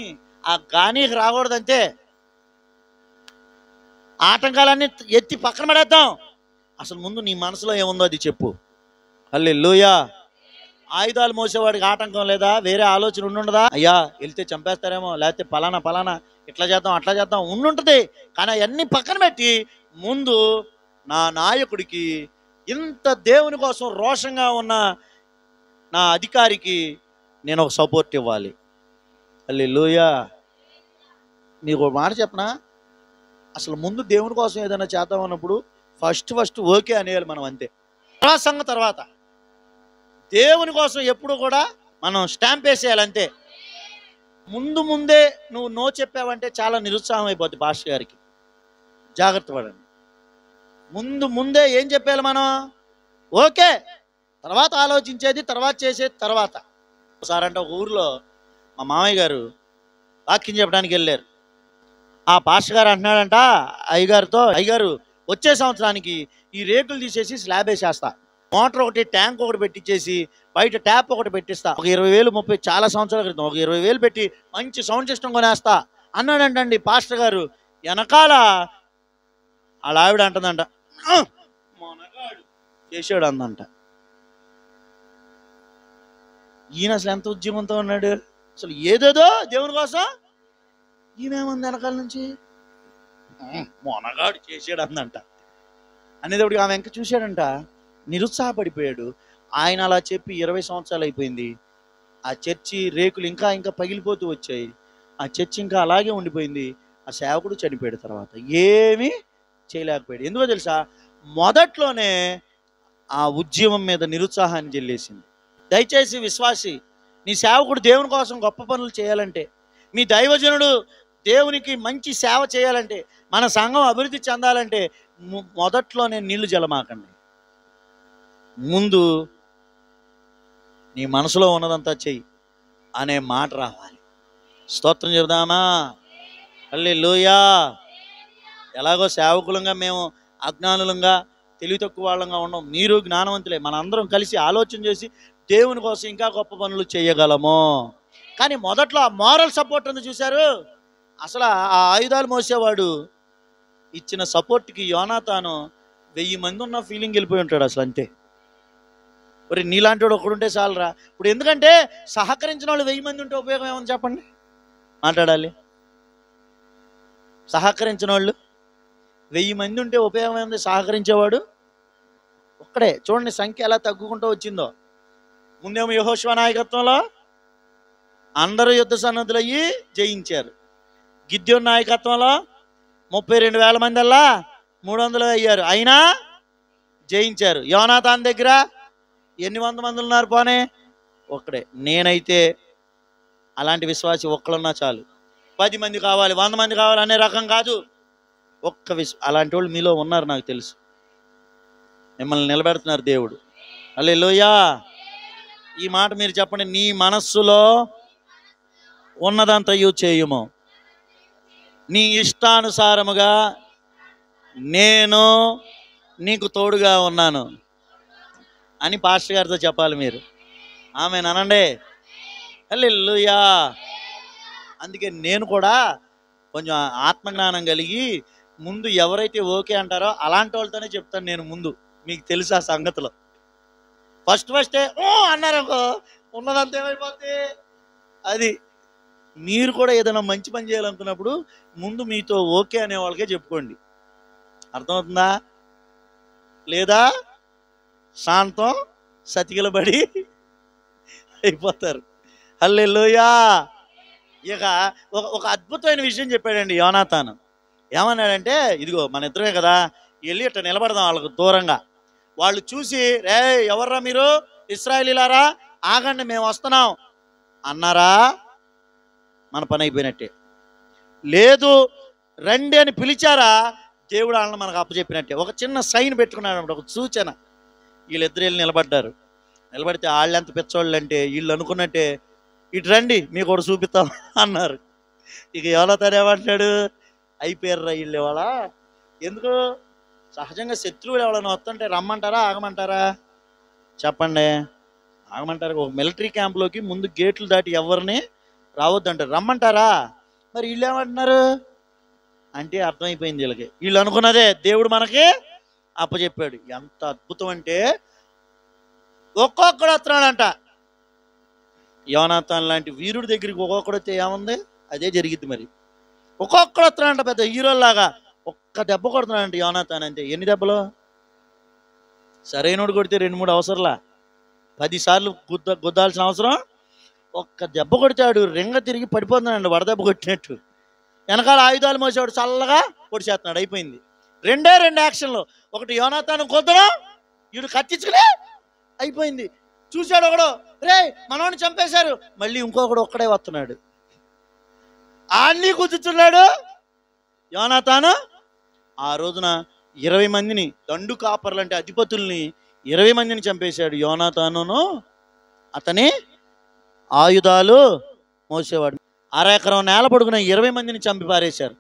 ఆ గానీకి రాకూడదంతే. ఆటంకాలన్నీ ఎత్తి పక్కన పడేద్దాం. అసలు ముందు నీ మనసులో ఏముందో అది చెప్పు. హల్లెలూయా. ఆయుధాలు మోసేవాడికి ఆటంకం లేదా? వేరే ఆలోచన ఉండుండదా? అయ్యా వెళ్తే చంపేస్తారేమో, లేకపోతే పలానా ఇట్లా చేద్దాం అట్లా చేద్దాం ఉండుంటుంది. కానీ అవన్నీ పక్కన పెట్టి ముందు నా నాయకుడికి, ఇంత దేవుని కోసం రోషంగా ఉన్న నా అధికారికి నేను ఒక సపోర్ట్ ఇవ్వాలి. హల్లెలూయా. మీకు ఒక మాట చెప్పనా? అసలు ముందు దేవుని కోసం ఏదైనా చేద్దాం అన్నప్పుడు ఫస్ట్ ఓకే అనేయాలి మనం, అంతే. తర్వాత దేవుని కోసం ఎప్పుడు కూడా మనం స్టాంప్ వేసేయాలి, అంతే. ముందే నువ్వు నో చెప్పావంటే చాలా నిరుత్సాహం అయిపోద్ది పాస్టర్ గారికి. జాగ్రత్త పడండి. ముందే ఏం చెప్పాలి మనం? ఓకే, తర్వాత ఆలోచించేది, తర్వాత చేసేది తర్వాత. ఒకసారి అంటే ఒక ఊరిలో మా మామయ్య గారు వాక్యం చెప్పడానికి వెళ్ళారు. ఆ పాస్టర్ గారు అంటున్నాడంట అయ్యగారితో, అయ్యగారు వచ్చే సంవత్సరానికి ఈ రేకులు తీసేసి స్లాబ్ వేసేస్తా, మోటార్ ఒకటి ట్యాంక్ ఒకటి పెట్టించేసి బయట ట్యాప్ ఒకటి పెట్టిస్తా, ఒక 20,000 30 చాలా సంవత్సరాల క్రితం ఒక 20,000 పెట్టి మంచి సౌండ్ సిస్టమ్ కొనేస్తా అన్నాడంటండి పాస్టర్ గారు. వెనకాల వాళ్ళ ఆవిడ అంటుందంట, మొనగాడు చేసాడు అందంట. ఈయన అసలు ఎంత ఉద్యమంతో ఉన్నాడు, అసలు ఏదేదో దేవుని కోసం. ఈయనేముంది వెనకాల నుంచి? మొనగాడు చేసాడు అందంట అనేటప్పటికి ఆమె వెంక చూశాడంట, నిరుత్సాహపడిపోయాడు. ఆయన అలా చెప్పి 20 సంవత్సరాలు అయిపోయింది. ఆ చర్చి రేకులు ఇంకా ఇంకా పగిలిపోతూ వచ్చాయి. ఆ చర్చి ఇంకా అలాగే ఉండిపోయింది. ఆ సేవకుడు చనిపోయాడు. తర్వాత ఏమీ చేయలేకపోయాడు. ఎందుకో తెలుసా, మొదట్లోనే ఆ ఉద్యమం మీద నిరుత్సాహాన్ని చెల్లేసింది. దయచేసి విశ్వాసి, నీ సేవకుడు దేవుని కోసం గొప్ప పనులు చేయాలంటే, మీ దైవజనుడు దేవునికి మంచి సేవ చేయాలంటే, మన సంఘం అభివృద్ధి చెందాలంటే మొదట్లోనే నీళ్లు జలమాకండి. ముందు నీ మనసులో ఉన్నదంతా చెయ్యి అనే మాట రావాలి. స్తోత్రం చెబుదామా? హల్లెలూయా. ఎలాగో సేవకులంగా మేము అజ్ఞానులంగా తెలివి తక్కువ వాళ్ళంగా ఉన్నాం, మీరు జ్ఞానవంతులే. మనందరం కలిసి ఆలోచన చేసి దేవుని కోసం ఇంకా గొప్ప పనులు చేయగలము. కానీ మొదట్లో ఆ మోరల్ సపోర్ట్ ఉంది చూశారు. అసలు ఆ ఆయుధాలు మోసేవాడు ఇచ్చిన సపోర్ట్కి యోనాతాను 1000 మంది ఉన్న ఫీలింగ్ వెళ్ళిపోయి ఉంటాడు అసలు, అంతే. మరి నీలాంటి వాడు ఒకడుంటే చాలరా. ఇప్పుడు ఎందుకంటే సహకరించిన వాళ్ళు 1000 మంది ఉంటే ఉపయోగం ఏమని చెప్పండి, మాట్లాడాలి. సహకరించిన వాళ్ళు 1000 మంది ఉంటే ఉపయోగం ఏముంది? సహకరించేవాడు ఒక్కడే. చూడండి సంఖ్య ఎలా తగ్గుకుంటూ వచ్చిందో. ముందేమో యెహోషువ నాయకత్వంలో అందరూ యుద్ధ సన్నద్ధులయ్యి జయించారు. గిద్యోను నాయకత్వంలో 32,000 మంది అల్లా 300 అయ్యారు, అయినా జయించారు. యోనాతాన్ దగ్గర ఎన్ని 100 మంది ఉన్నారు? పోనే ఒక్కడే. నేనైతే అలాంటి విశ్వాసి ఒక్కడున్నా చాలు. 10 మంది కావాలి, 100 మంది కావాలి అనే రకం కాదు. అలాంటి వాళ్ళు మీలో ఉన్నారు, నాకు తెలుసు. మిమ్మల్ని నిలబెడుతున్నారు దేవుడు. హల్లెలూయా. ఈ మాట మీరు చెప్పండి, నీ మనస్సులో ఉన్నదంతయు చేయుము, నీ ఇష్టానుసారముగా నేను నీకు తోడుగా ఉన్నాను అని పాస్టర్ గారితో చెప్పాలి మీరు. ఆమేన్ అనండి. హల్లెలూయా. అందుకే నేను కూడా కొంచెం ఆత్మజ్ఞానం కలిగి ముందు ఎవరైతే ఓకే అంటారో అలాంటి వాళ్ళతోనే చెప్తాను నేను ముందు. మీకు తెలుసు ఆ సంగతిలో. ఫస్టే ఓ అన్నారనుకో, ఉన్నదంతా ఏమైపోద్ది. అది మీరు కూడా ఏదైనా మంచి పని చేయాలనుకున్నప్పుడు ముందు మీతో ఓకే అనే వాళ్ళకే చెప్పుకోండి. అర్థమవుతుందా? లేదా శాంతం సతికిలబడి అయిపోతారు. హల్లెలూయా. ఇక ఒక అద్భుతమైన విషయం చెప్పాడండి యోనాతాను. ఏమన్నాడంటే, ఇదిగో మన ఇద్దరమే కదా, వెళ్ళి ఇట్లా నిలబడదాం వాళ్ళకు దూరంగా. వాళ్ళు చూసి, రే ఎవర్రా మీరు, ఇశ్రాయేలీయులారా, ఆగండి మేము వస్తున్నాం అన్నారా, మన పని అయిపోయినట్టే. లేదు రండి అని పిలిచారా, దేవుడు వాళ్ళని మనకు అప్పచెప్పినట్టే. ఒక చిన్న సైన్ పెట్టుకున్నాడు, ఒక సూచన. వీళ్ళిద్దరు వెళ్ళి నిలబడ్డారు. నిలబడితే వాళ్ళు ఎంత పిచ్చోళ్ళు అంటే, వీళ్ళు అనుకున్నట్టే ఇటు రండి మీకు ఒకటి చూపిస్తాం అన్నారు. ఇక యోనాతాను ఏమంటాడు, అయిపోయారురా వీళ్ళు వాళ్ళ. ఎందుకు? సహజంగా శత్రువులు ఎవరైనా వస్తుంటే రమ్మంటారా ఆగమంటారా చెప్పండి? ఆగమంటారు. ఒక మిలిటరీ క్యాంప్లోకి ముందు గేట్లు దాటి ఎవరిని రావద్దంటారు, రమ్మంటారా? మరి వీళ్ళు ఏమంటున్నారు అంటే అర్థమైపోయింది వీళ్ళకి, వీళ్ళు అనుకున్నదే దేవుడు మనకి అప్పచెప్పాడు. ఎంత అద్భుతం అంటే, ఒక్కొక్కడు వస్తున్నాడంట. యోనాతాన్ లాంటి వీరుడి దగ్గరికి ఒక్కొక్కడు వస్తే ఏముంది, అదే జరిగిద్ది. మరి ఒక్కొక్కడు వస్తున్నాడంట, పెద్ద హీరోలాగా. ఒక్క దెబ్బ కొడుతున్నాడంట యోనాతాన్. అంతే. ఎన్ని దెబ్బలు? సరైనోడు కొడితే 2-3 అవసరంలా, 10 సార్లు గుద్దాల్సిన అవసరం. ఒక్క దెబ్బ కొడితాడు, రింగ తిరిగి పడిపోతున్నాడు వడదెబ్బ కొట్టినట్టు. వెనకాల ఆయుధాలు మోసేవాడు చల్లగా పొడిచేస్తున్నాడు. అయిపోయింది. 2 యాక్షన్లు. ఒకటి యోనాతాను కుదరం, వీడు కత్తించుకునే అయిపోయింది. చూశాడు ఒకడు, రే మనోడిని చంపేశారు. మళ్ళీ ఇంకొకడు ఒక్కడే వస్తున్నాడు, ఆన్ని కూర్చున్నాడు. యోనాతాను ఆ రోజున 20 మందిని, దండు కాపర్లు అంటే అధిపతుల్ని 20 మందిని చంపేశాడు. యోనాతానును అతని ఆయుధాలు మోసేవాడు. 1/2 ఎకరం నేల పొడుగున 20 మందిని చంపి పారేశారు.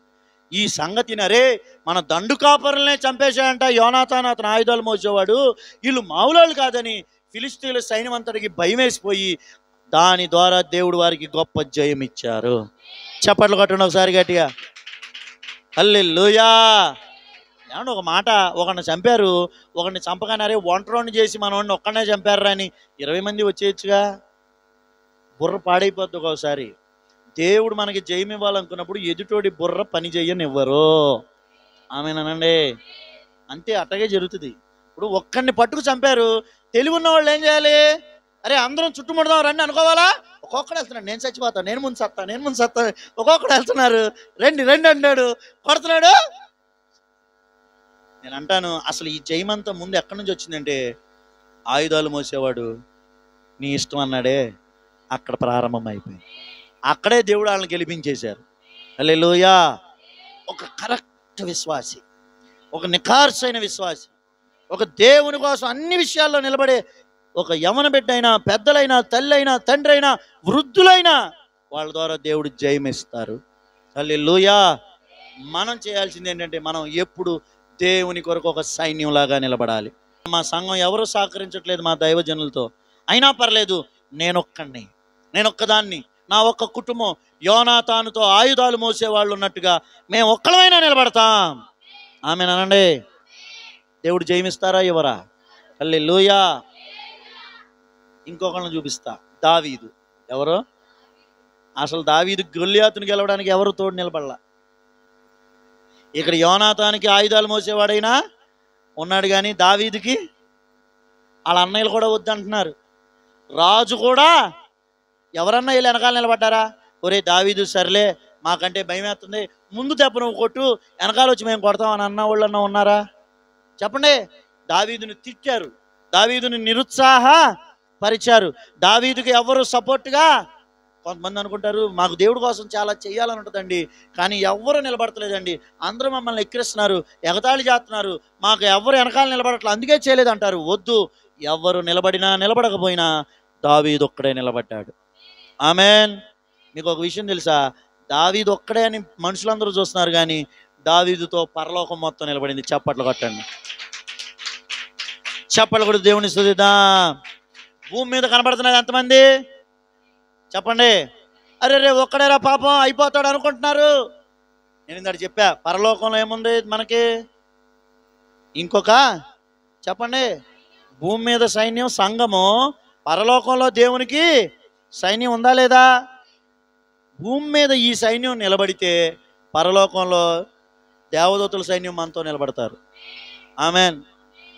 ఈ సంగతిని, అరే మన దండు కాపరులనే చంపేశాడంట యోనాతాను, అతను ఆయుధాలు మోసేవాడు, వీళ్ళు మామూలు కాదని ఫిలిష్తీయుల సైన్యం అంతటికి భయం వేసిపోయి దాని ద్వారా దేవుడు వారికి గొప్ప జయం ఇచ్చారు. చప్పట్లు కొట్టండి ఒకసారి గట్టిగా. హల్లెలూయా. ఏమన్నా ఒక మాట, ఒకరిని చంపారు, ఒకరిని చంపగానే ఒంటరిని చేసి మనోడిని ఒక్కడనే చంపారా అని 20 మంది వచ్చేయచ్చుగా. బుర్ర పాడైపోద్ది ఒకసారి. దేవుడు మనకి జయం ఇవ్వాలనుకున్నప్పుడు ఎదుటోడి బుర్ర పని చెయ్యనివ్వరు. ఆమెనండి. అంతే, అట్టగే జరుగుతుంది. ఇప్పుడు ఒక్కడిని పట్టుకు చంపారు, తెలివి ఉన్న వాళ్ళు ఏం చేయాలి? అరే అందరం చుట్టుముడదాం రండి అనుకోవాలా? ఒక్కొక్కడు వెళ్తున్నాడు, నేను చచ్చిపోతాను, నేను ముందు సత్తా. ఒక్కొక్కడు వెళ్తున్నారు, రండి రండి అంటాడు, కొడుతున్నాడు. నేను అంటాను, అసలు ఈ జయమంతా ముందు ఎక్కడి నుంచి వచ్చిందంటే, ఆయుధాలు మోసేవాడు నీ ఇష్టం అన్నాడే, అక్కడ ప్రారంభం అయిపోయింది. అక్కడే దేవుడు వాళ్ళని గెలిపించేశారు. హల్లెలూయా. ఒక కరెక్ట్ విశ్వాసి, ఒక నిఖార్సైన విశ్వాసి, ఒక దేవుని కోసం అన్ని విషయాల్లో నిలబడే ఒక యవన బిడ్డ అయినా, పెద్దలైనా, తల్లి అయినా, తండ్రి అయినా, వృద్ధులైనా, వాళ్ళ ద్వారా దేవుడు జయమిస్తారు. హల్లెలూయా. మనం చేయాల్సింది ఏంటంటే, మనం ఎప్పుడు దేవుని కొరకు ఒక సైన్యంలాగా నిలబడాలి. మా సంఘం ఎవరు సహకరించట్లేదు మా దైవజనులతో, అయినా పర్లేదు, నేనొక్కదాన్ని, నా ఒక్క కుటుంబం యోనాతానుతో ఆయుధాలు మోసేవాళ్ళు ఉన్నట్టుగా మేము ఒక్కలమైనా నిలబడతాం. ఆమేనండి. దేవుడు జయమిస్తారా ఇవ్వరా? హల్లెలూయా. ఇంకొకళ్ళని చూపిస్తా, దావీదు. ఎవరు? అసలు దావీదు గొల్లియాతుని గెలవడానికి ఎవరు తోడు నిలబడలా. ఇక్కడ యోనాతానికి ఆయుధాలు మోసేవాడైనా ఉన్నాడు, కానీ దావీదుకి వాళ్ళ అన్నయ్యలు కూడా వద్దంటున్నారు. రాజు కూడా ఎవరన్నా వీళ్ళు వెనకాల నిలబడ్డారా? ఒరే దావీదు సర్లే, మాకంటే భయం వేస్తుంది, ముందు దెబ్బ నువ్వు కొట్టు, వెనకాల వచ్చి మేము కొడతాం అని అన్న వాళ్ళన్నా ఉన్నారా? చెప్పండి. దావీదుని తిట్టారు, దావీదుని నిరుత్సాహపరిచారు. దావీదుకి ఎవరు సపోర్ట్గా? కొంతమంది అనుకుంటారు మాకు దేవుడి కోసం చాలా చెయ్యాలని ఉంటుందండి, కానీ ఎవ్వరు నిలబడతలేదండి, అందరూ మమ్మల్ని ఎక్కిరిస్తున్నారు, ఎగతాళి చేస్తున్నారు, మాకు ఎవరు వెనకాల నిలబడట్లేదు, అందుకే చేయలేదంటారు. వద్దు, ఎవరు నిలబడినా నిలబడకపోయినా దావీదు ఒక్కడే నిలబడ్డాడు. ఆమేన్. మీకు ఒక విషయం తెలుసా? దావీదు ఒక్కడే అని మనుషులందరూ చూస్తున్నారు, కానీ దావీదుతో పరలోకం మొత్తం నిలబడింది. చప్పట్లు కొట్టండి, చప్పట్లు కూడా దేవుని స్తుతిద్దాం. భూమి మీద కనబడుతున్నది ఎంతమంది? చెప్పండి. అరే రే ఒక్కడేరా పాపం అయిపోతాడు అనుకుంటున్నారు. నేను ఇందాక చెప్పా, పరలోకంలో ఏముంది మనకి? ఇంకొక చెప్పండి. భూమి మీద సైన్యం సంఘము, పరలోకంలో దేవునికి సైన్యం ఉందా లేదా? భూమి మీద ఈ సైన్యం నిలబడితే పరలోకంలో దేవదూతల సైన్యం మనతో నిలబడతారు. ఆమేన్.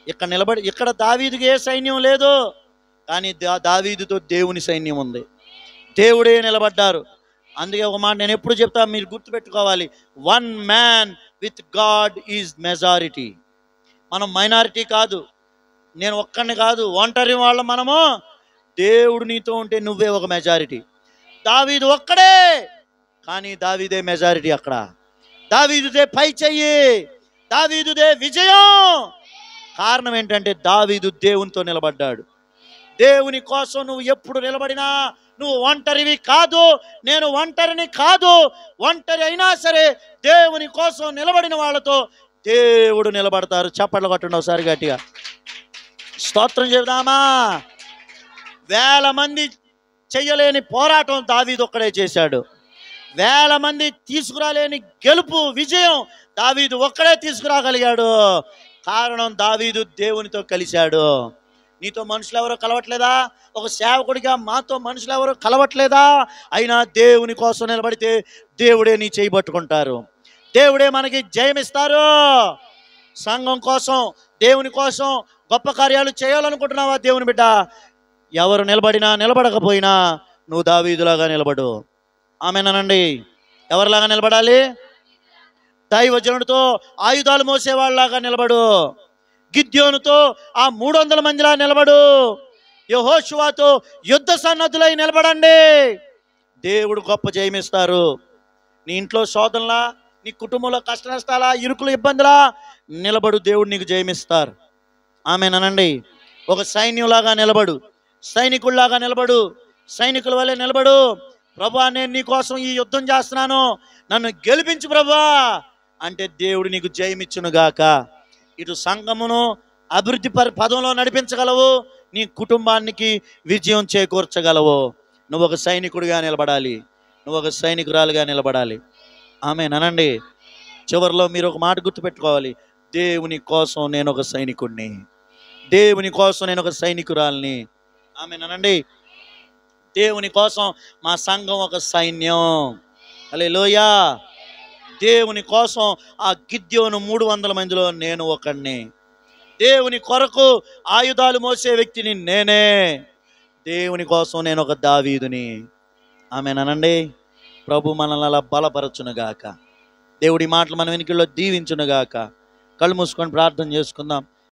ఇక్కడ దావీదుకి ఏ సైన్యం లేదు, కానీ దావీదుతో దేవుని సైన్యం ఉంది, దేవుడే నిలబడ్డారు. అందుకే ఒక మాట నేను ఎప్పుడు చెప్తా, మీరు గుర్తుపెట్టుకోవాలి, 1 man with God is majority. మనం మైనారిటీ కాదు, నేను ఒక్కడిని కాదు, ఒంటరి వాళ్ళ మనము. దేవుడు నీతో ఉంటే నువ్వే ఒక మెజారిటీ. దావీదు ఒక్కడే, కానీ దావీదే మెజారిటీ. అక్కడ దావీదుదే పై చెయ్యి, దావీదుదే విజయం. కారణం ఏంటంటే దావీదు దేవునితో నిలబడ్డాడు. దేవుని కోసం నువ్వు ఎప్పుడు నిలబడినా నువ్వు ఒంటరివి కాదు, నేను ఒంటరిని కాదు. ఒంటరి అయినా సరే దేవుని కోసం నిలబడిన వాళ్ళతో దేవుడు నిలబడతారు. చప్పట్లు కొట్టండి ఒకసారి గట్టిగా, స్తోత్రం చెబుదామా. 1000 మంది చెయ్యలేని పోరాటం దావీదు ఒక్కడే చేశాడు. 1000 మంది తీసుకురాలేని గెలుపు, విజయం దావీదు ఒక్కడే తీసుకురాగలిగాడు. కారణం దావీదు దేవునితో కలిశాడు. నీతో మనుషులు ఎవరో కలవట్లేదా? ఒక సేవకుడిగా మాతో మనుషులు ఎవరో కలవట్లేదా? అయినా దేవుని కోసం నిలబడితే దేవుడే నీ చేయి పట్టుకుంటారు, దేవుడే మనకి జయమిస్తారు. సంఘం కోసం, దేవుని కోసం గొప్ప కార్యాలు చేయాలనుకుంటున్నావా దేవుని బిడ్డ? ఎవరు నిలబడినా నిలబడకపోయినా నువ్వు దావీదులాగా నిలబడు. ఆమేనండి. ఎవరిలాగా నిలబడాలి? దైవజనుడితో ఆయుధాలు మోసేవాళ్ళలాగా నిలబడు. గిద్యోనుతో ఆ 300 మందిలా నిలబడు. యెహోషువతో యుద్ధ సన్నద్ధులై నిలబడండి. దేవుడు గొప్ప జయమిస్తారు. నీ ఇంట్లో శోధనలా, నీ కుటుంబంలో కష్ట నష్టాలా, ఇరుకులు ఇబ్బందులా నిలబడు, దేవుడు నీకు జయమిస్తారు. ఆమేనండి. ఒక సైన్యంలాగా నిలబడు, సైనికుల్లాగా నిలబడు, సైనికుల వల్లే నిలబడు. ప్రభువా నేను నీ కోసం ఈ యుద్ధం చేస్తున్నాను, నన్ను గెలిపించు ప్రభువా అంటే దేవుడు నీకు జయమిచ్చును గాక. ఇటు సంఘమును అభివృద్ధి పదంలో నడిపించగలవు, నీ కుటుంబానికి విజయం చేకూర్చగలవు. నువ్వు ఒక సైనికుడిగా నిలబడాలి, నువ్వు ఒక సైనికురాలుగా నిలబడాలి. ఆమేనండి. చివరిలో మీరు ఒక మాట గుర్తుపెట్టుకోవాలి, దేవుని కోసం నేను ఒక సైనికుడిని, దేవుని కోసం నేను ఒక సైనికురాలిని. ఆమేనండి. దేవుని కోసం మా సంఘం ఒక సైన్యం. హల్లెలూయా. దేవుని కోసం ఆ గిద్యోను 300 మందిలో నేను ఒకడిని. దేవుని కొరకు ఆయుధాలు మోసే వ్యక్తిని నేనే. దేవుని కోసం నేను ఒక దావీదుని. ఆమేనండి. ప్రభు మనల్ని అలా బలపరచునుగాక. దేవుడి మాటలు మన వెనుకల్లో దీవించునుగాక. కళ్ళు మూసుకొని ప్రార్థన చేసుకుందాం.